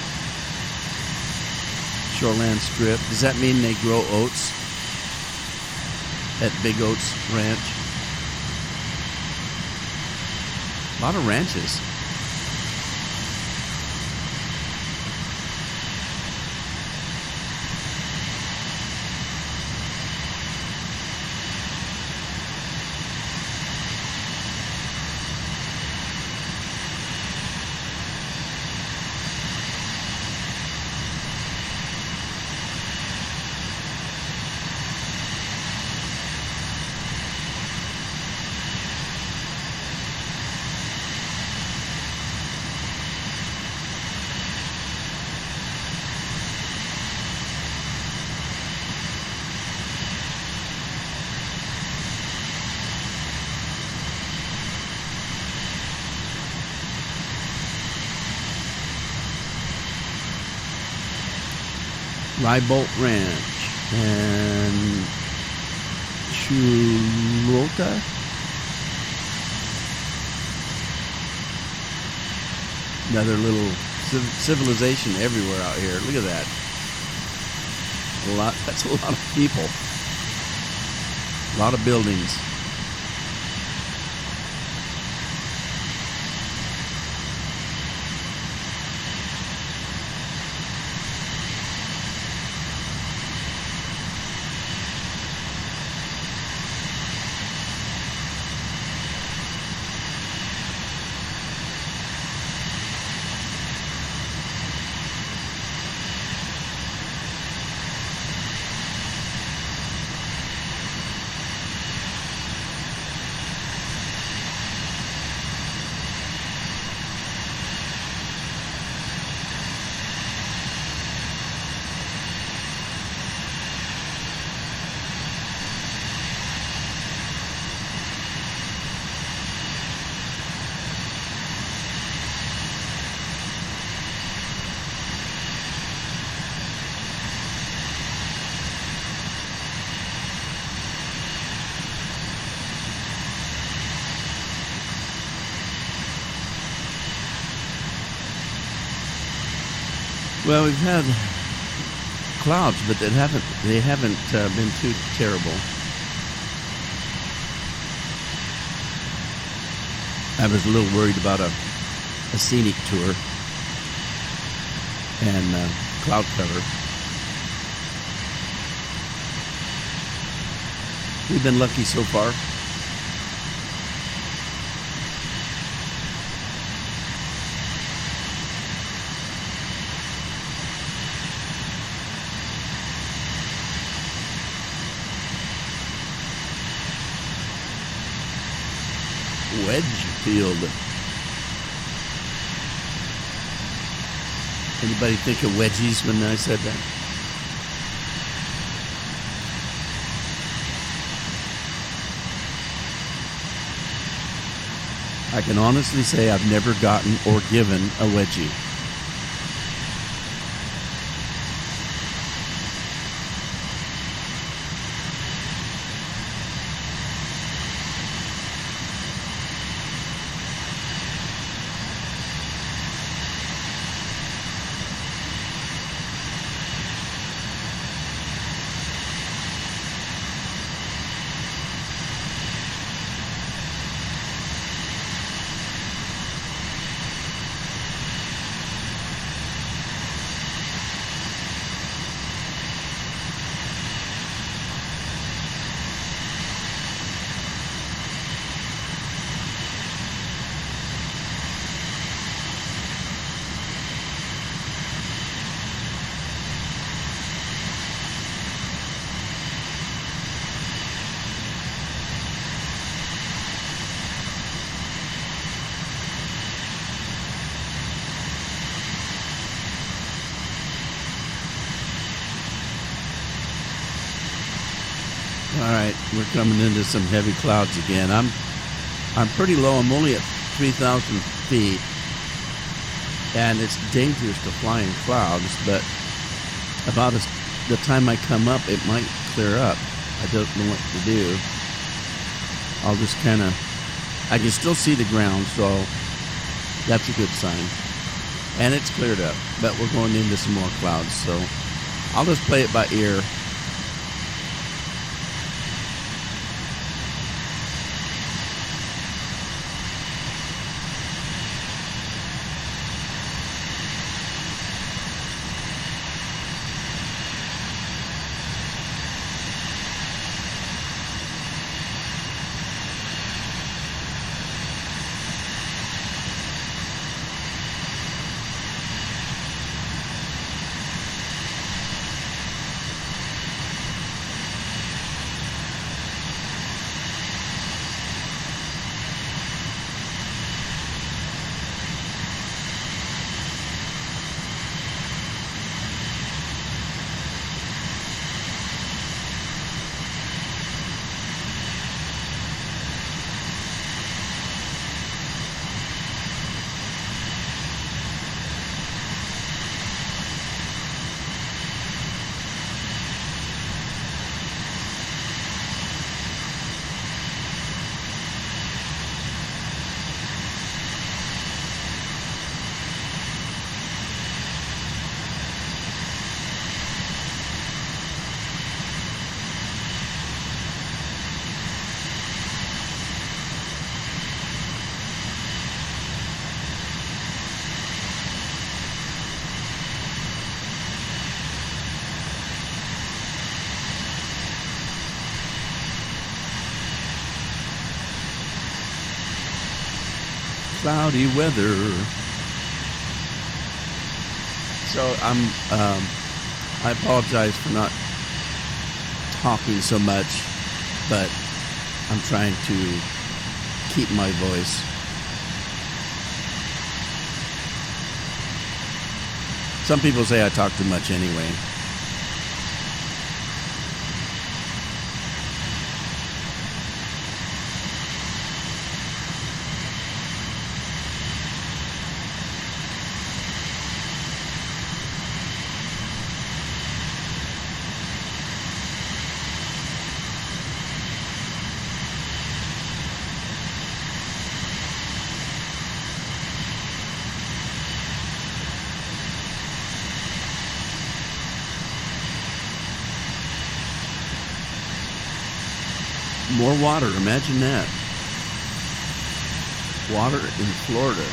Shoreland Strip. Does that mean they grow oats at Big Oats Ranch? A lot of ranches. Rybolt Ranch and Chulota. Another little civilization everywhere out here. Look at that. That's a lot of people. A lot of buildings. Well, we've had clouds, but they haven't been too terrible. I was a little worried about a scenic tour and cloud cover. We've been lucky so far. Wedgefield. Anybody think of wedgies when I said that? I can honestly say I've never gotten or given a wedgie. All right, we're coming into some heavy clouds again. I'm pretty low. I'm only at 3,000 feet, and it's dangerous to fly in clouds. But about the time I come up, it might clear up. I don't know what to do. I'll just I can still see the ground, so that's a good sign. And it's cleared up, but we're going into some more clouds, so I'll just play it by ear. Cloudy weather. So I apologize for not talking so much, but I'm trying to keep my voice. Some people say I talk too much anyway. More water, imagine that. Water in Florida.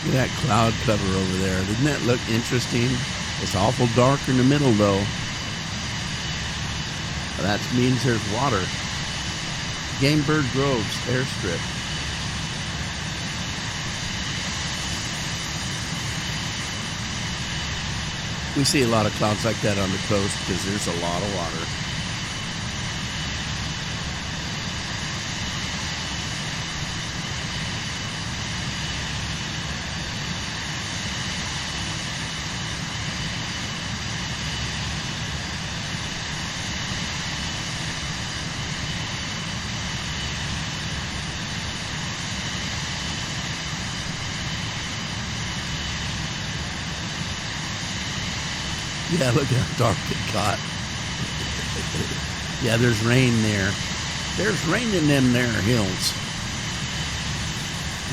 Look at that cloud cover over there. Doesn't that look interesting? It's awful dark in the middle, though. That means there's water. Game Bird Groves airstrip. We see a lot of clouds like that on the coast because there's a lot of water. Yeah, look how dark it got. Yeah, there's rain there. There's rain in them there hills.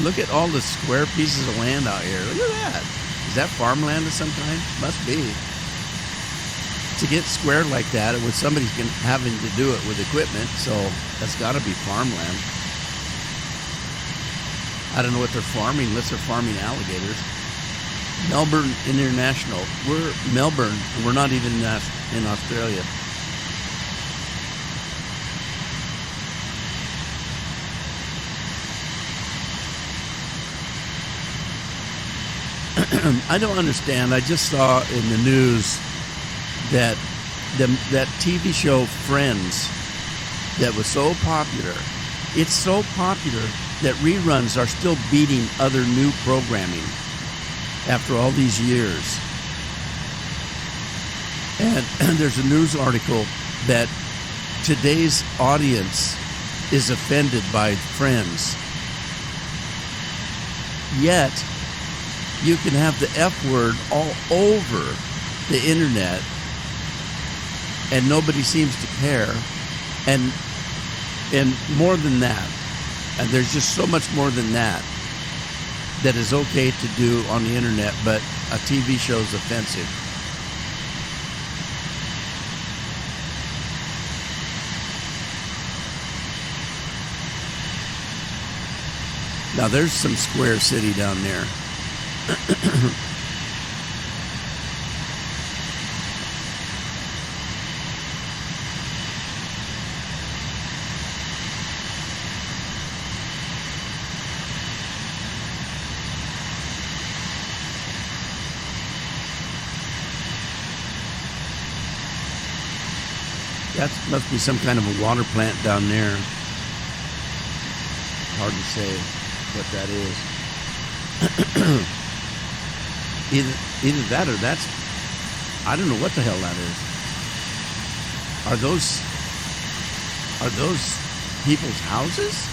Look at all the square pieces of land out here. Look at that. Is that farmland of some kind? Must be. To get squared like that, it was somebody's having to do it with equipment, so that's got to be farmland. I don't know what they're farming, unless they're farming alligators. Melbourne International. We're Melbourne, and we're not even in Australia. I don't understand. I just saw in the news that that TV show Friends that was so popular, it's so popular that reruns are still beating other new programming after all these years. And there's a news article that today's audience is offended by Friends. Yet, you can have the F word all over the internet and nobody seems to care. And more than that, and there's just so much more than that is okay to do on the internet, but a TV show is offensive. Now there's some square city down there. That must be some kind of a water plant down there. Hard to say what that is. Either that or that's, I don't know what the hell that is. Are those people's houses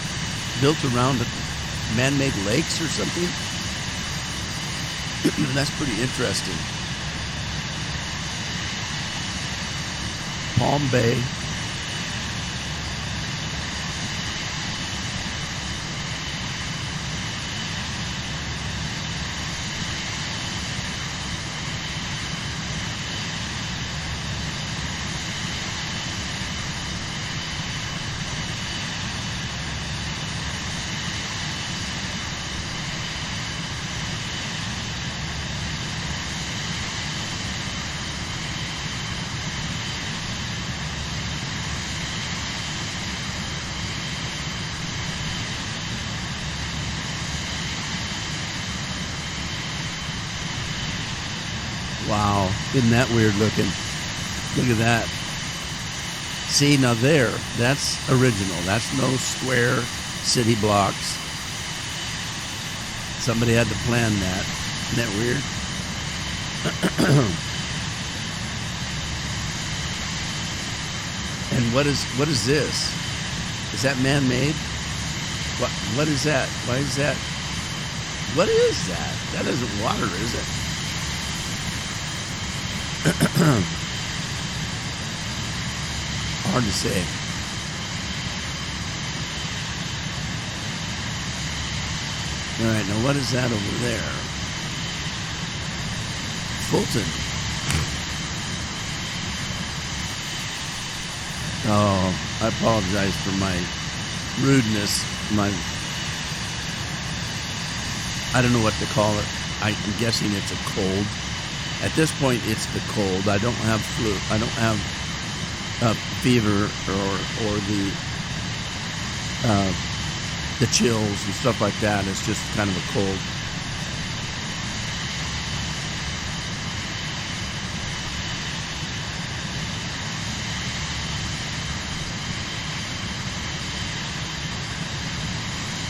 built around man-made lakes or something? That's pretty interesting. Palm Bay. Wow, isn't that weird looking? Look at that. See, now that's original. That's no square city blocks. Somebody had to plan that. Isn't that weird? And what is this? Is that man-made? What is that? Why is that? What is that? That isn't water, is it? Hard to say. All right, now what is that over there? Fulton. Oh, I apologize for my rudeness. I don't know what to call it. I'm guessing it's a cold. At this point, it's the cold. I don't have flu. I don't have fever or the chills and stuff like that. It's just kind of a cold.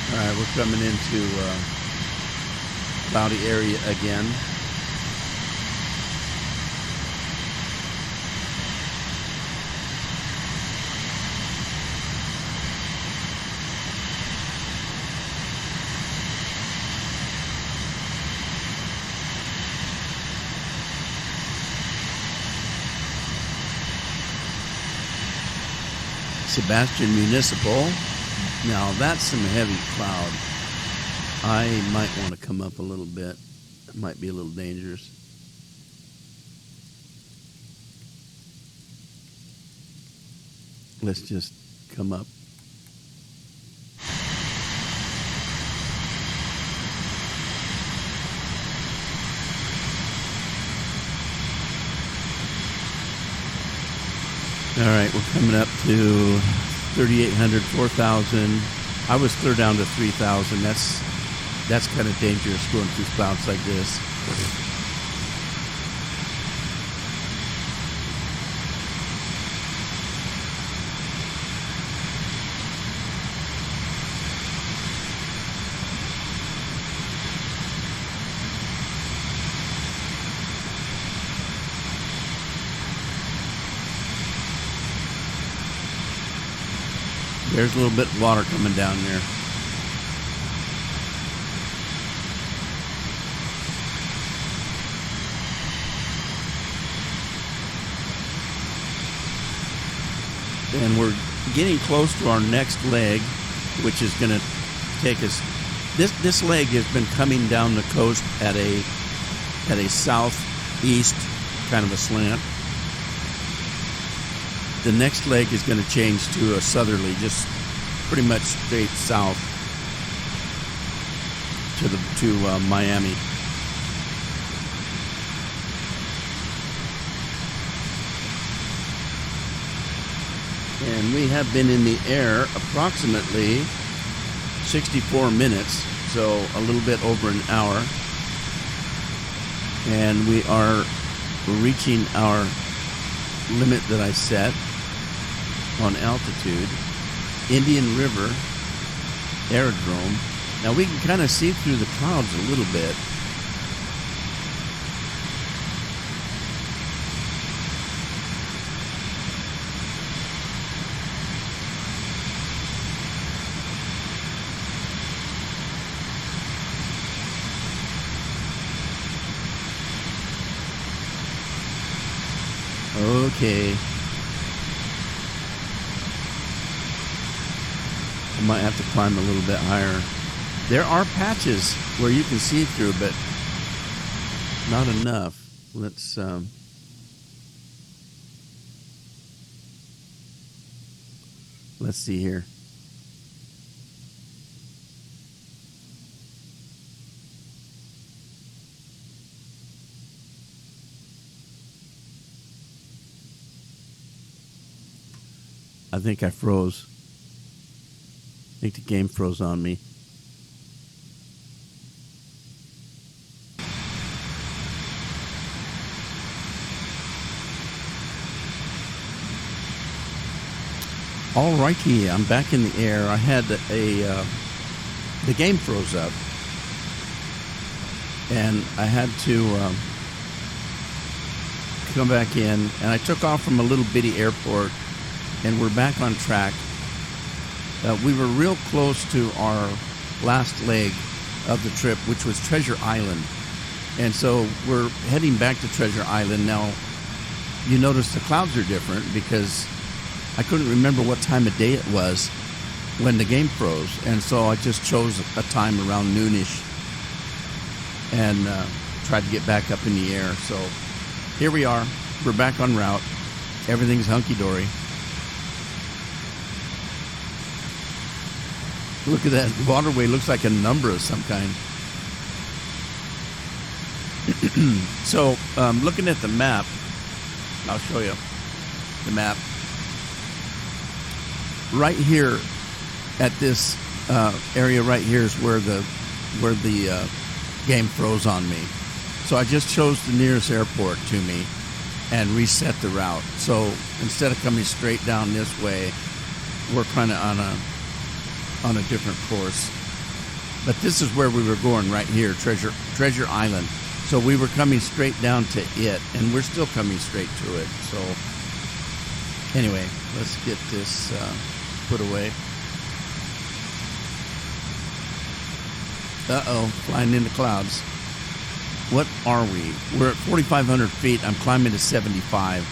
All right, we're coming into cloudy area again. Sebastian Municipal. Now that's some heavy cloud. I might want to come up a little bit. It might be a little dangerous. Let's just come up. All right, we're coming up to 3,800, 4,000. I was clear down to 3,000. That's kind of dangerous going through clouds like this. There's a little bit of water coming down there. And we're getting close to our next leg, which is going to take us. This leg has been coming down the coast at a southeast kind of a slant. The next leg is going to change to a southerly, just pretty much straight south to Miami. And we have been in the air approximately 64 minutes, so a little bit over an hour. And we are reaching our limit that I set on altitude. Indian River Aerodrome. Now we can kind of see through the clouds a little bit. Okay. I might have to climb a little bit higher. There are patches where you can see through, but not enough. Let's see here. I think I froze. I think the game froze on me. Alrighty, I'm back in the air. I had the game froze up, and I had to come back in, and I took off from a little bitty airport, and we're back on track. We were real close to our last leg of the trip, which was Treasure Island. And so we're heading back to Treasure Island. Now, you notice the clouds are different because I couldn't remember what time of day it was when the game froze. And so I just chose a time around noonish and tried to get back up in the air. So here we are. We're back on route. Everything's hunky-dory. Look at that waterway. Looks like a number of some kind. So, looking at the map, I'll show you the map. Right here at this area right here is where the game froze on me. So I just chose the nearest airport to me and reset the route. So instead of coming straight down this way, we're kind of on a different course. But this is where we were going right here, Treasure Island. So we were coming straight down to it, and we're still coming straight to it. So anyway, let's get this put away. Uh-oh, flying into clouds. What are we? We're at 4,500 feet. I'm climbing to 75.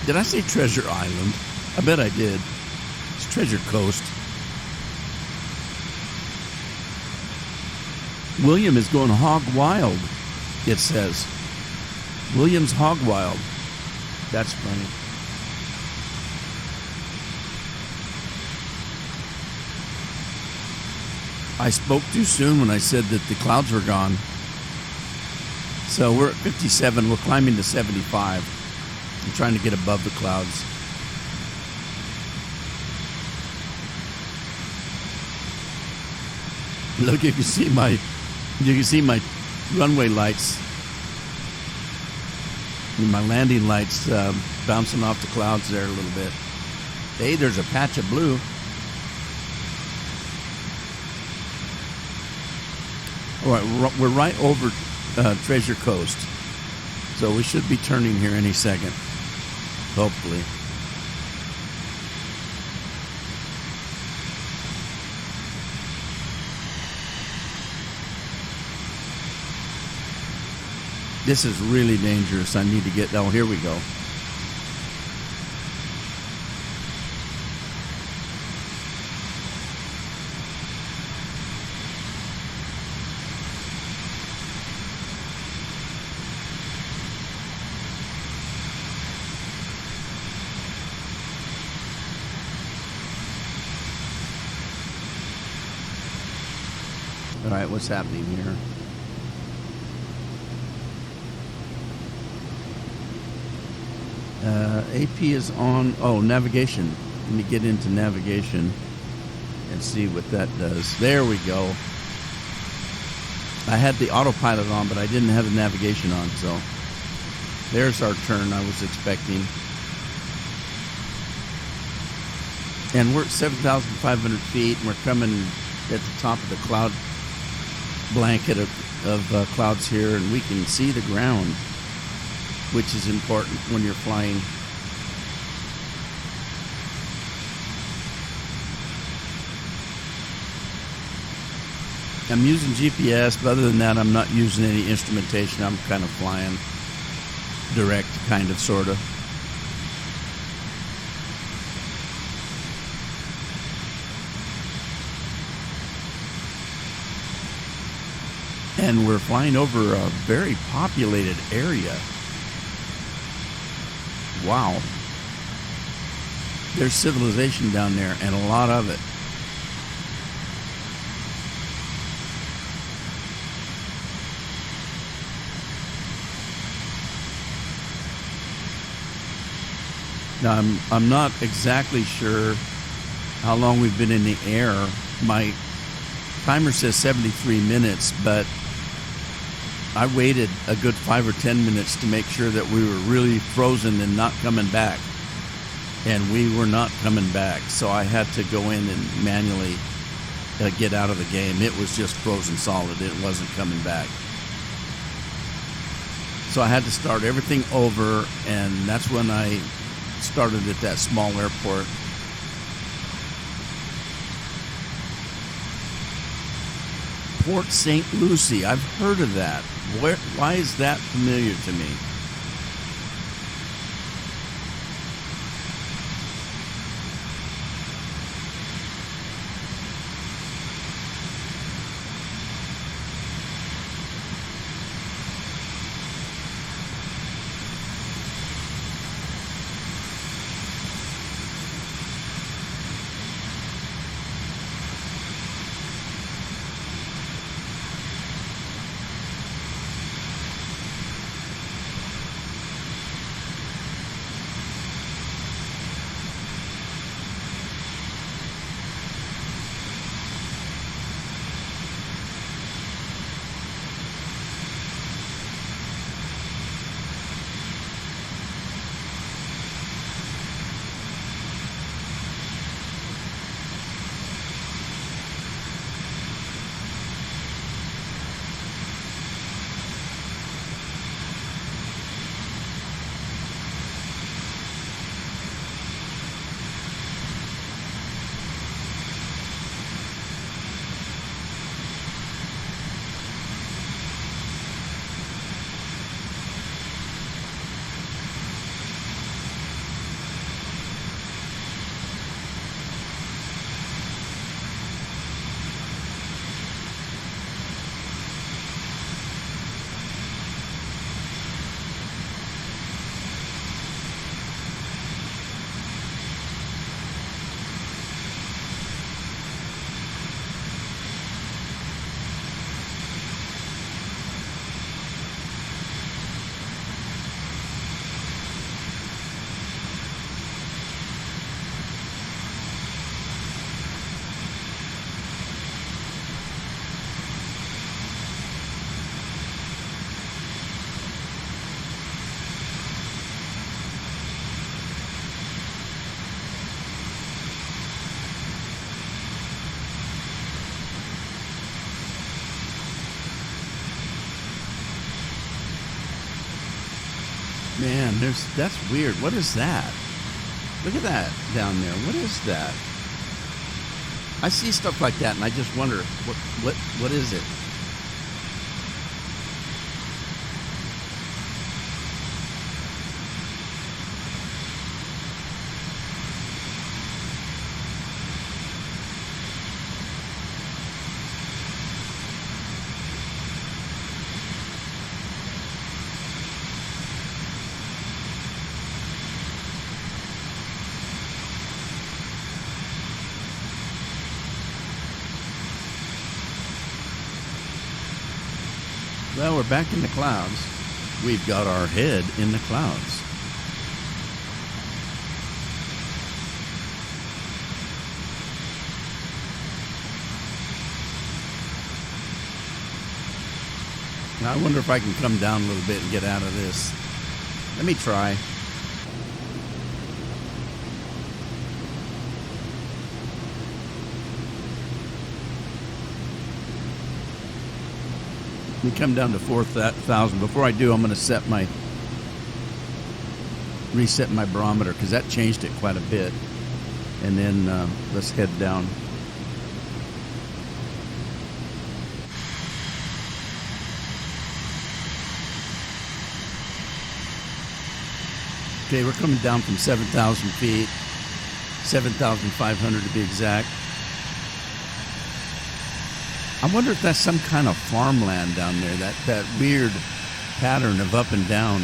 Did I say Treasure Island? I bet I did. It's Treasure Coast. William is going hog wild, it says. William's hog wild. That's funny. I spoke too soon when I said that the clouds were gone. So we're at 57. We're climbing to 75. I'm trying to get above the clouds. Look, you can see my runway lights, my landing lights bouncing off the clouds there a little bit. Hey, there's a patch of blue. All right, we're right over Treasure Coast, so we should be turning here any second, hopefully. This is really dangerous. I need to get... Oh, here we go. All right, what's happening here? AP is on. Oh, navigation. Let me get into navigation and see what that does. There we go. I had the autopilot on, but I didn't have the navigation on, so there's our turn I was expecting. And we're at 7,500 feet, and we're coming at the top of the cloud blanket of clouds here, and we can see the ground, which is important when you're flying. I'm using GPS, but other than that, I'm not using any instrumentation. I'm kind of flying direct, kind of, sort of. And we're flying over a very populated area. Wow. There's civilization down there, and a lot of it. Now, I'm not exactly sure how long we've been in the air. My timer says 73 minutes, but I waited a good 5 or 10 minutes to make sure that we were really frozen and not coming back. And we were not coming back, so I had to go in and manually get out of the game. It was just frozen solid. It wasn't coming back. So I had to start everything over, and that's when I started at that small airport. Port St. Lucie. I've heard of that. Why is that familiar to me? Man, that's weird. What is that? Look at that down there. What is that? I see stuff like that, and I just wonder what is it? Well, we're back in the clouds. We've got our head in the clouds. Now, I wonder if I can come down a little bit and get out of this. Let me try. Let me come down to 4,000. Before I do, I'm going to reset my barometer, because that changed it quite a bit. And then let's head down. Okay, we're coming down from 7,000 feet, 7,500 to be exact. I wonder if that's some kind of farmland down there, that weird pattern of up and down.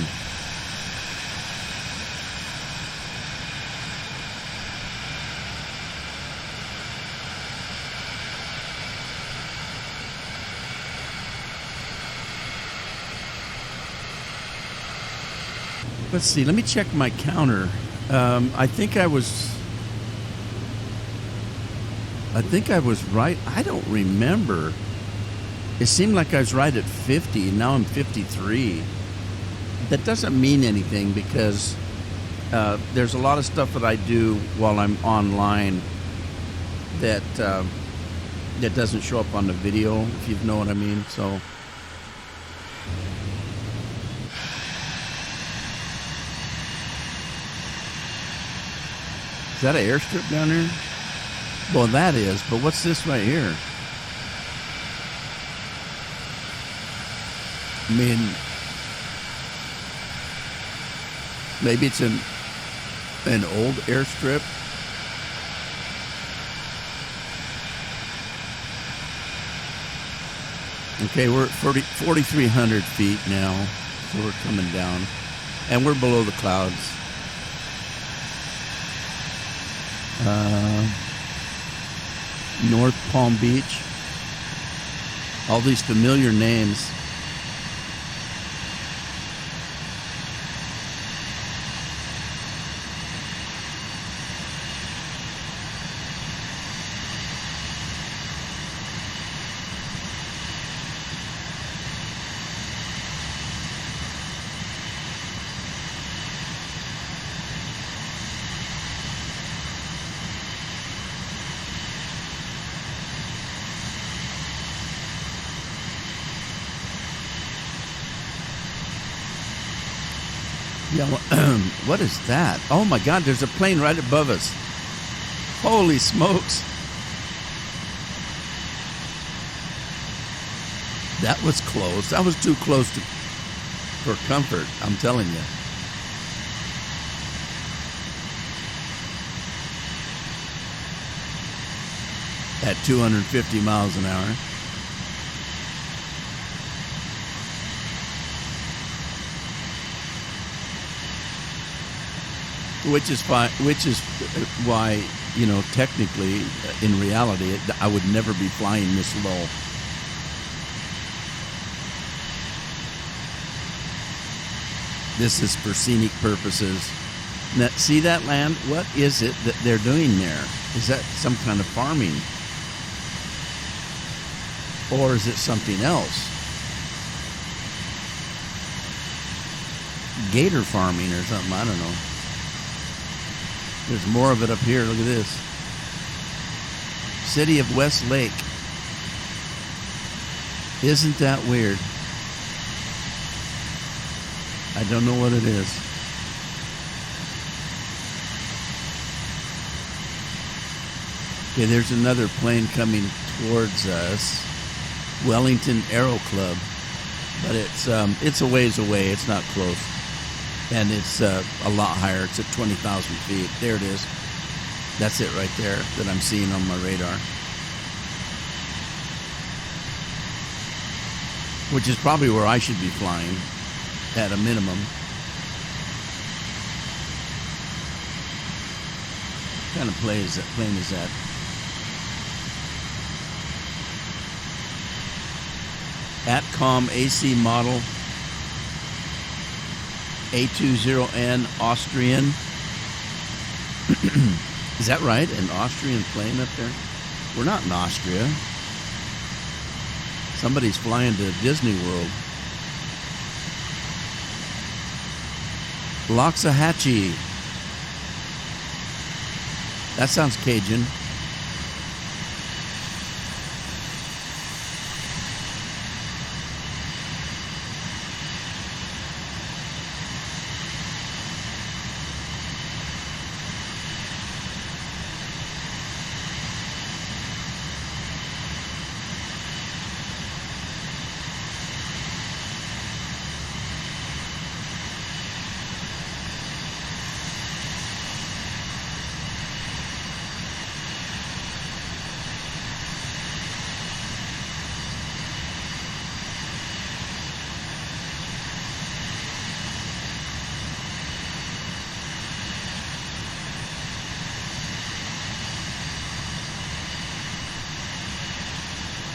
Let's see, let me check my counter. I think I was right. I don't remember. It seemed like I was right at 50. Now I'm 53. That doesn't mean anything, because there's a lot of stuff that I do while I'm online that doesn't show up on the video, if you know what I mean. So is that an airstrip down there? Well, that is, but what's this right here? I mean, maybe it's an old airstrip. Okay, we're at 4,300 feet now, so we're coming down, and we're below the clouds. North Palm Beach. All these familiar names. Yeah, what is that? Oh my God, there's a plane right above us. Holy smokes. That was close. That was too close for comfort, I'm telling you. At 250 miles an hour. Which is why, you know, technically, in reality, I would never be flying this low. This is for scenic purposes. Now, see that land? What is it that they're doing there? Is that some kind of farming? Or is it something else? Gator farming or something, I don't know. There's more of it up here. Look at this. City of Westlake. Isn't that weird? I don't know what it is. Okay, there's another plane coming towards us. Wellington Aero Club. But it's a ways away. It's not close. And it's a lot higher. It's at 20,000 feet. There it is. That's it right there that I'm seeing on my radar. Which is probably where I should be flying at a minimum. What kind of plane is that? Atcom AC model A20N Austrian. Is that right? An Austrian plane up there? We're not in Austria. Somebody's flying to Disney World. Loxahatchee. That sounds Cajun.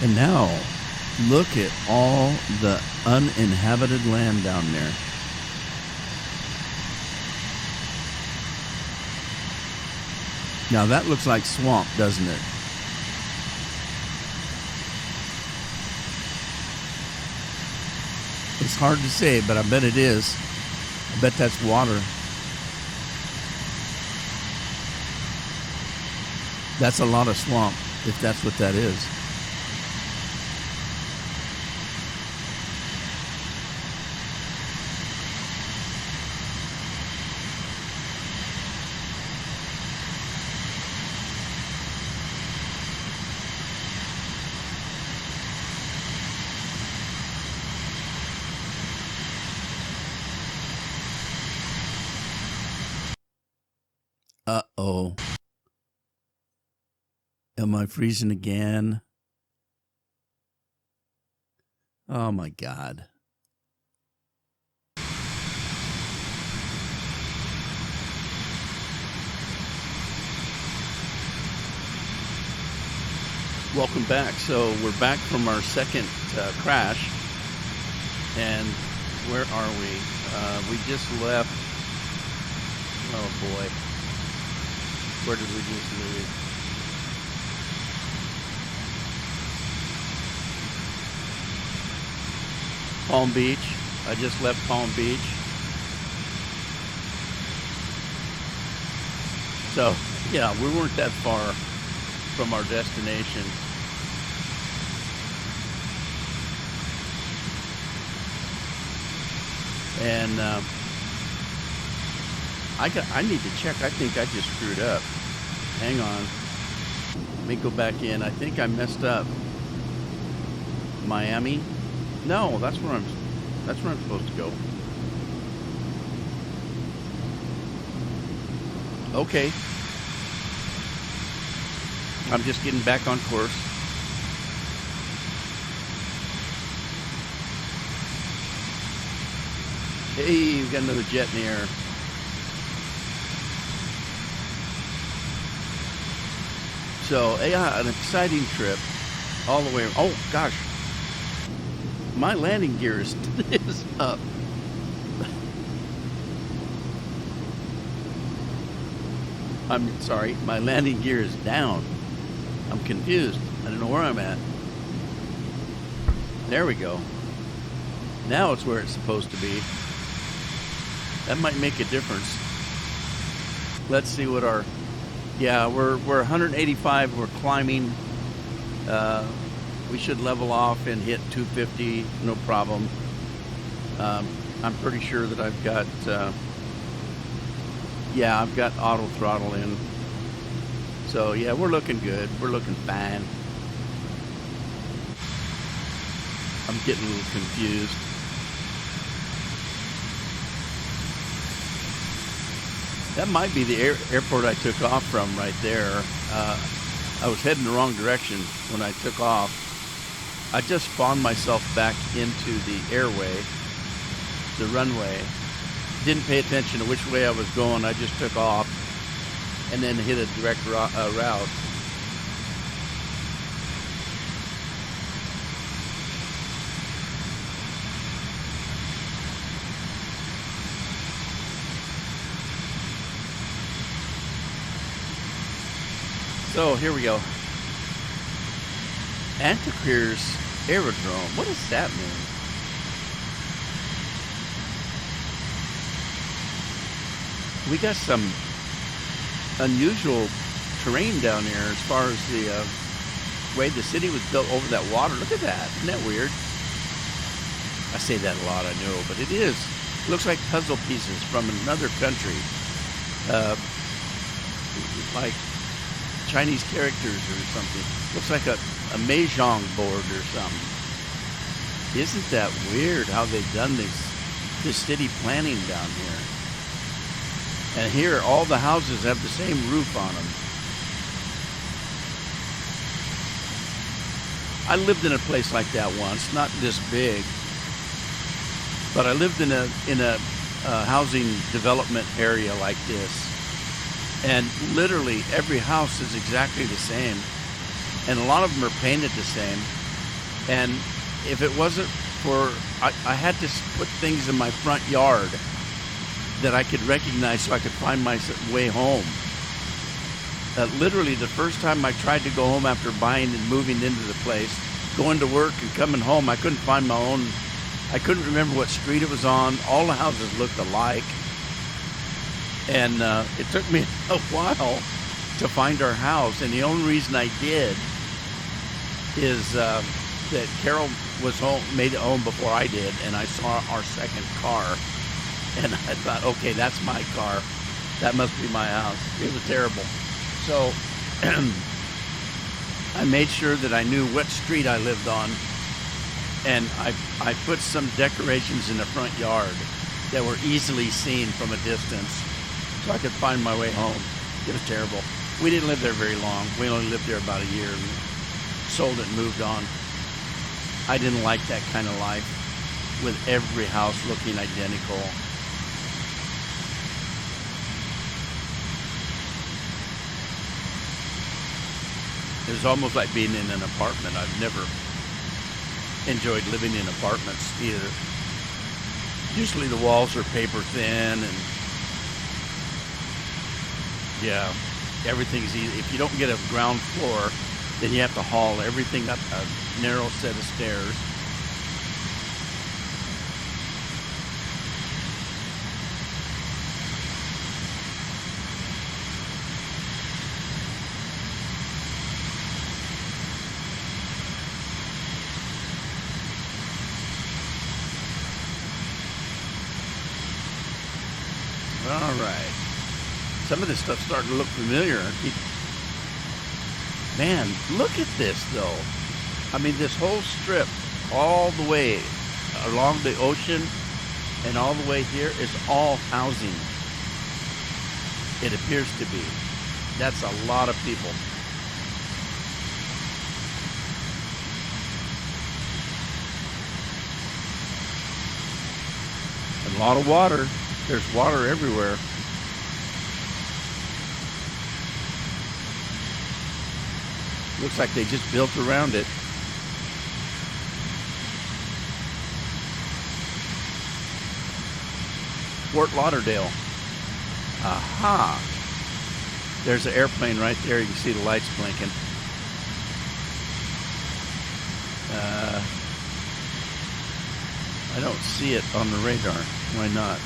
And now, look at all the uninhabited land down there. Now that looks like swamp, doesn't it? It's hard to say, but I bet it is. I bet that's water. That's a lot of swamp, if that's what that is. Uh-oh. Am I freezing again? Oh my God. Welcome back. So we're back from our second crash. And where are we? We just left. Oh boy. Where did we just leave? Palm Beach. I just left Palm Beach. So, yeah, we weren't that far from our destination. And I need to check. I think I just screwed up. Hang on. Let me go back in. I think I messed up. Miami? No, that's where I'm supposed to go. Okay. I'm just getting back on course. Hey, we got another jet in the air. So, yeah, an exciting trip all the way. Oh, gosh. My landing gear is up. I'm sorry, my landing gear is down. I'm confused. I don't know where I'm at. There we go. Now it's where it's supposed to be. That might make a difference. Let's see what our... Yeah, we're 185. We're climbing. We should level off and hit 250, no problem. I'm pretty sure that I've got, yeah, I've got auto throttle in. So yeah, we're looking good. We're looking fine. I'm getting a little confused. That might be the airport I took off from right there. I was heading the wrong direction when I took off. I just spawned myself back into the airway, the runway. Didn't pay attention to which way I was going. I just took off and then hit a direct route. So here we go. Antiquaires Aerodrome. What does that mean? We got some unusual terrain down here as far as the way the city was built over that water. Look at that. Isn't that weird? I say that a lot, I know, but it is. It looks like puzzle pieces from another country. Like Chinese characters or something. Looks like a mahjong board or something. Isn't that weird how they've done this city planning down here? And here, all the houses have the same roof on them. I lived in a place like that once, not this big, but I lived in a housing development area like this. And literally every house is exactly the same. And a lot of them are painted the same. And if it wasn't for, I had to put things in my front yard that I could recognize so I could find my way home. Literally the first time I tried to go home after buying and moving into the place, going to work and coming home, I couldn't find my own, I couldn't remember what street it was on. All the houses looked alike. And it took me a while to find our house. And the only reason I did is that Carol was home, made it home before I did, and I saw our second car. And I thought, okay, that's my car. That must be my house. It was terrible. So I made sure that I knew what street I lived on. And I put some decorations in the front yard that were easily seen from a distance, so I could find my way home. It was terrible. We didn't live there very long. We only lived there about a year and sold it and moved on. I didn't like that kind of life with every house looking identical. It was almost like being in an apartment. I've never enjoyed living in apartments either. Usually the walls are paper thin and yeah, everything's easy. If you don't get a ground floor, then you have to haul everything up a narrow set of stairs. All right. Some of this stuff's starting to look familiar. Man, look at this, though. I mean, this whole strip, all the way along the ocean and all the way here is all housing. It appears to be. That's a lot of people. A lot of water. There's water everywhere. Looks like they just built around it. Fort Lauderdale. Aha. There's an airplane right there. You can see the lights blinking. I don't see it on the radar. Why not?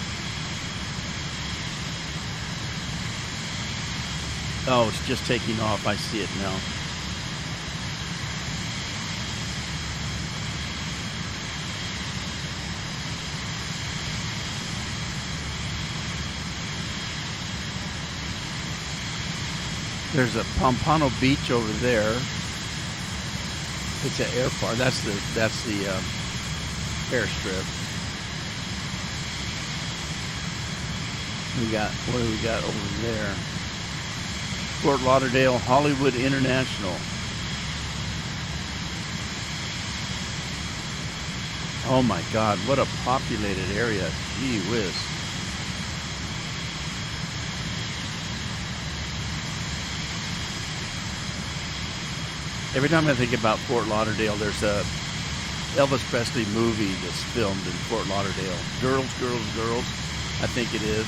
Oh, it's just taking off. I see it now. There's a Pompano Beach over there. It's an airport. That's the airstrip. What do we got over there? Fort Lauderdale Hollywood International. Oh my God, what a populated area. Gee whiz. Every time I think about Fort Lauderdale, there's a Elvis Presley movie that's filmed in Fort Lauderdale. Girls, Girls, Girls, I think it is.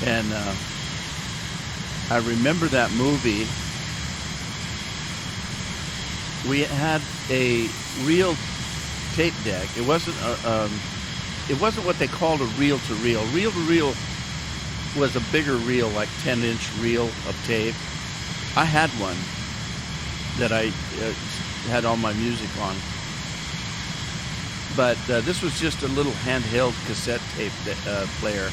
And I remember that movie. We had a reel tape deck. It wasn't what they called a reel-to-reel. Reel-to-reel was a bigger reel, like 10-inch reel of tape. I had one that I had all my music on. But this was just a little handheld cassette tape player.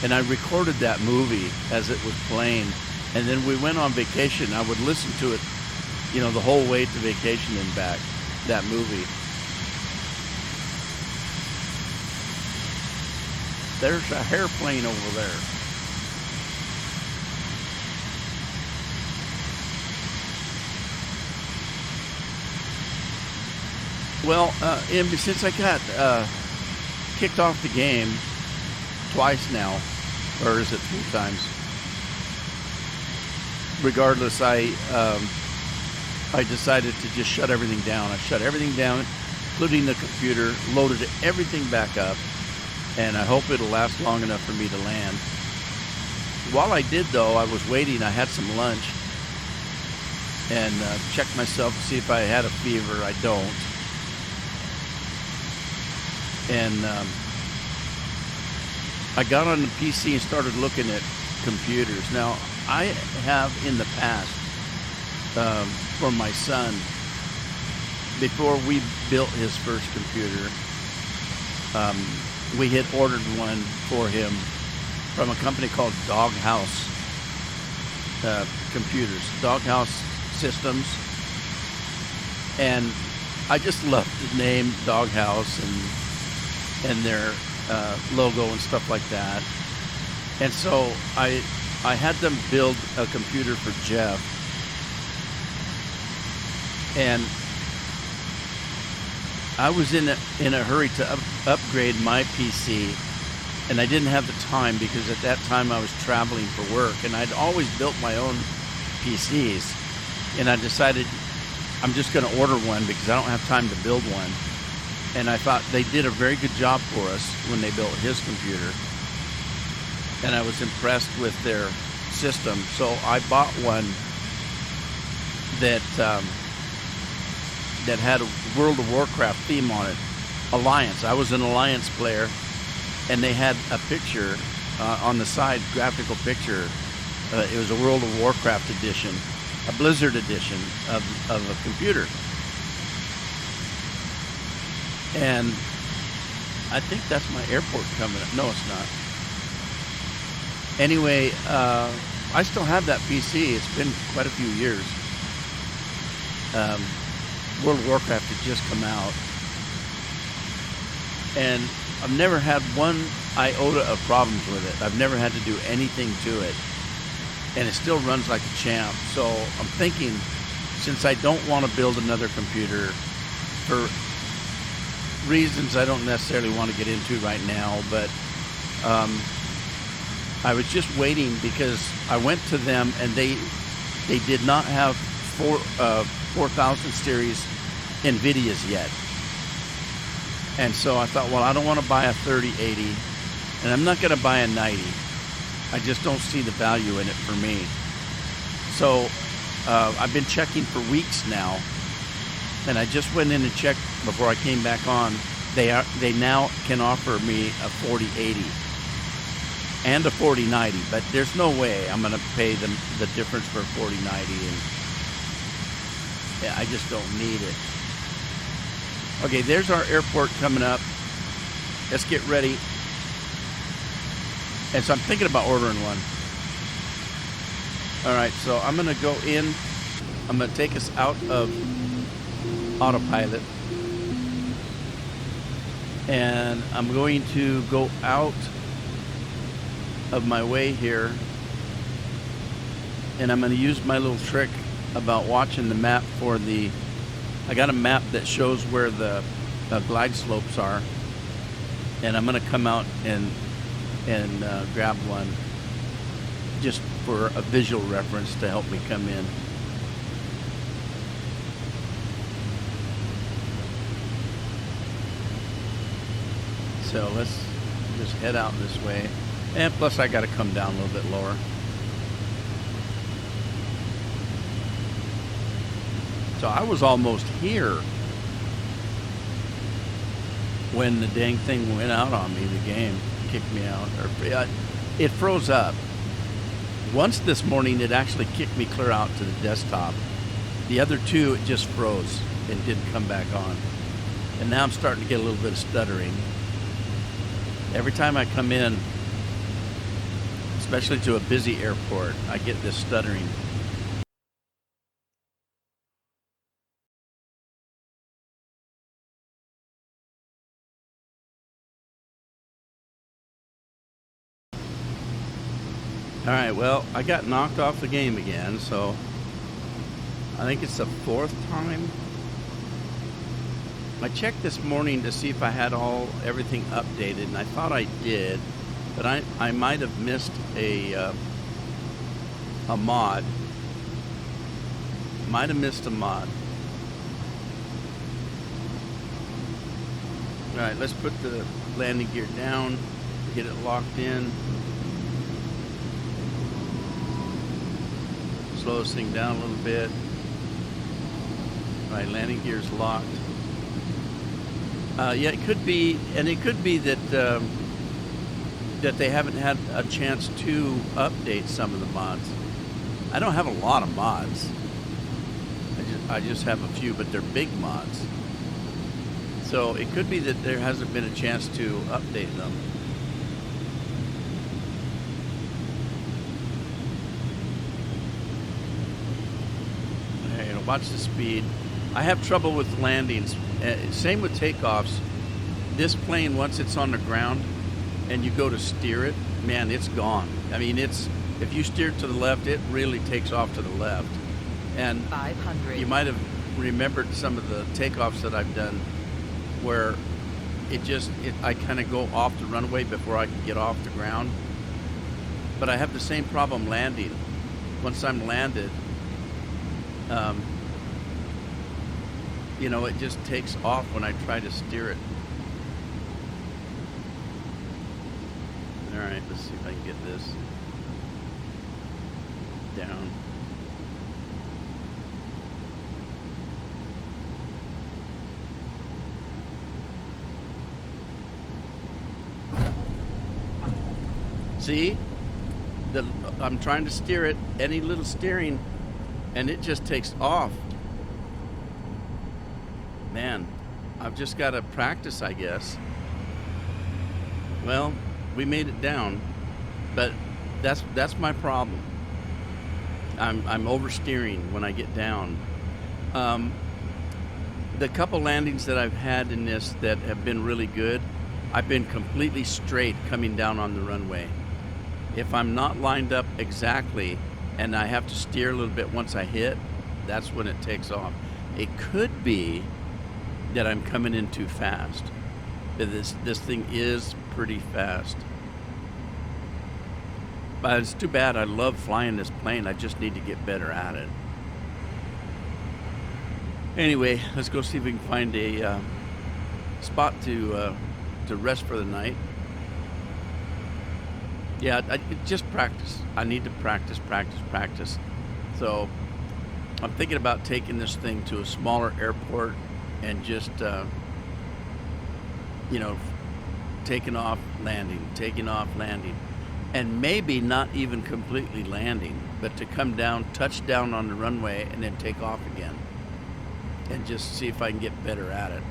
And I recorded that movie as it was playing. And then we went on vacation. I would listen to it, the whole way to vacation and back, that movie. There's a airplane over there. Well, since I got kicked off the game twice now, or is it 3 times? Regardless, I decided to just shut everything down. I shut everything down, including the computer, loaded everything back up, and I hope it'll last long enough for me to land. While I did, though, I was waiting. I had some lunch and checked myself to see if I had a fever. I don't. And I got on the PC and started looking at computers. Now, I have in the past, for my son, before we built his first computer, we had ordered one for him from a company called Doghouse Computers, Doghouse Systems. And I just loved the name Doghouse and their logo and stuff like that. And so I had them build a computer for Jeff. And I was in a hurry to upgrade my PC, and I didn't have the time because at that time I was traveling for work, and I'd always built my own PCs. And I decided I'm just going to order one because I don't have time to build one. And I thought they did a very good job for us when they built his computer. And I was impressed with their system. So I bought one that had a World of Warcraft theme on it. Alliance. I was an Alliance player. And they had a picture on the side, graphical picture. It was a World of Warcraft edition, a Blizzard edition of a computer. And I think that's my airport coming up. No, it's not. Anyway, I still have that PC. It's been quite a few years. World of Warcraft had just come out. And I've never had one iota of problems with it. I've never had to do anything to it. And it still runs like a champ. So I'm thinking, since I don't want to build another computer for reasons I don't necessarily want to get into right now, but I was just waiting because I went to them and they did not have 4000 series NVIDIAs yet. And so I thought, well, I don't want to buy a 3080 and I'm not going to buy a 90. I just don't see the value in it for me. So I've been checking for weeks now, and I just went in and checked before I came back on. They now can offer me a 4080 and a 4090, but there's no way I'm going to pay them the difference for a 4090, and yeah, I just don't need it. Okay, there's our airport coming up. Let's get ready. And so I'm thinking about ordering one. All right, so I'm going to go in. I'm going to take us out of autopilot. And I'm going to go out of my way here. And I'm going to use my little trick about watching the map for the... I got a map that shows where the glide slopes are. And I'm going to come out and grab one just for a visual reference to help me come in. So let's just head out this way. And plus I got to come down a little bit lower. So I was almost here when the dang thing went out on me, the game kicked me out. It froze up. Once this morning, it actually kicked me clear out to the desktop. The other two, it just froze and didn't come back on. And now I'm starting to get a little bit of stuttering. Every time I come in, especially to a busy airport, I get this stuttering. All right, well, I got knocked off the game again, so I think it's the fourth time. I checked this morning to see if I had everything updated, and I thought I did, but I might have missed a mod. Might have missed a mod. All right, let's put the landing gear down, get it locked in. Slow this thing down a little bit. All right, landing gear's locked. Yeah, it could be, and it could be that that they haven't had a chance to update some of the mods. I don't have a lot of mods. I just have a few, but they're big mods. So it could be that there hasn't been a chance to update them. Watch the speed. I have trouble with landings. Same with takeoffs. This plane, once it's on the ground and you go to steer it, man, it's gone. I mean, if you steer it to the left, it really takes off to the left. And 500. You might have remembered some of the takeoffs that I've done where I kind of go off the runway before I can get off the ground. But I have the same problem landing. Once I'm landed, you know, it just takes off when I try to steer it. All right, let's see if I can get this down. See? I'm trying to steer it, any little steering, and it just takes off. Man, I've just got to practice, I guess. Well, we made it down, but that's my problem. I'm oversteering when I get down. The couple landings that I've had in this that have been really good, I've been completely straight coming down on the runway. If I'm not lined up exactly and I have to steer a little bit once I hit, that's when it takes off. It could be that I'm coming in too fast. This thing is pretty fast. But it's too bad. I love flying this plane. I just need to get better at it. Anyway, let's go see if we can find a spot to rest for the night. Yeah, just practice. I need to practice. So I'm thinking about taking this thing to a smaller airport and just, you know, taking off, landing, and maybe not even completely landing, but to come down, touch down on the runway, and then take off again, and just see if I can get better at it.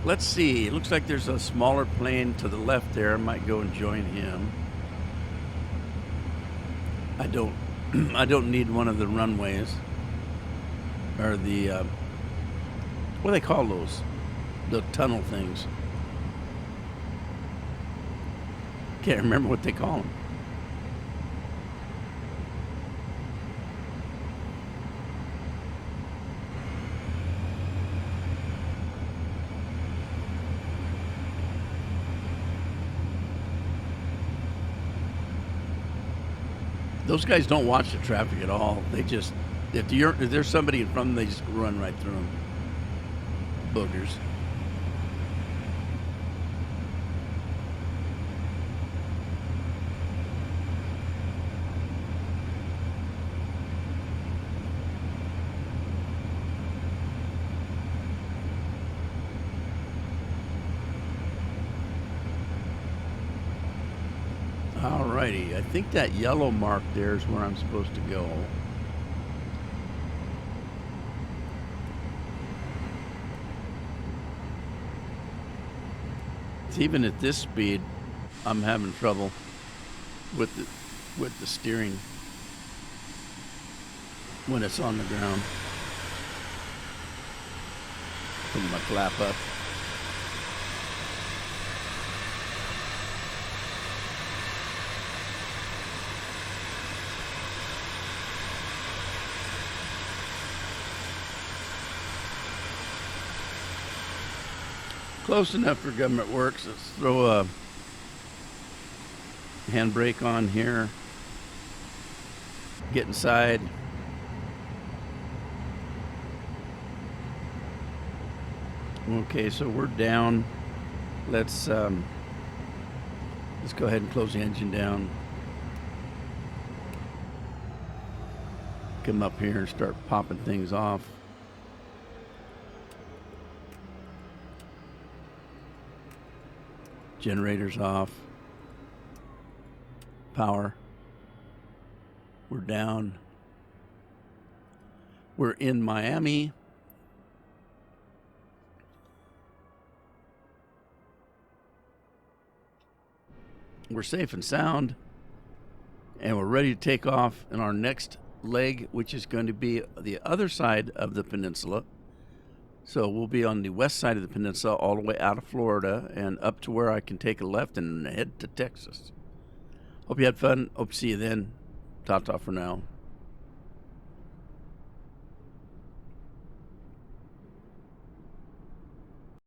Let's see. It looks like there's a smaller plane to the left there. I might go and join him. I don't. I don't need one of the runways or the what do they call those? The tunnel things. Can't remember what they call them. Those guys don't watch the traffic at all. They just, if there's somebody in front of them, they just run right through them. Boogers. Alrighty, I think that yellow mark there is where I'm supposed to go. Even at this speed, I'm having trouble with the steering when it's on the ground. Put my flap up. Close enough for government works. Let's throw a handbrake on here. Get inside. Okay, so we're down. Let's go ahead and close the engine down. Come up here and start popping things off. Generators off. Power. We're down. We're in Miami. We're safe and sound. And we're ready to take off in our next leg, which is going to be the other side of the peninsula. So we'll be on the west side of the peninsula all the way out of Florida and up to where I can take a left and head to Texas. Hope you had fun. Hope to see you then. Ta-ta for now.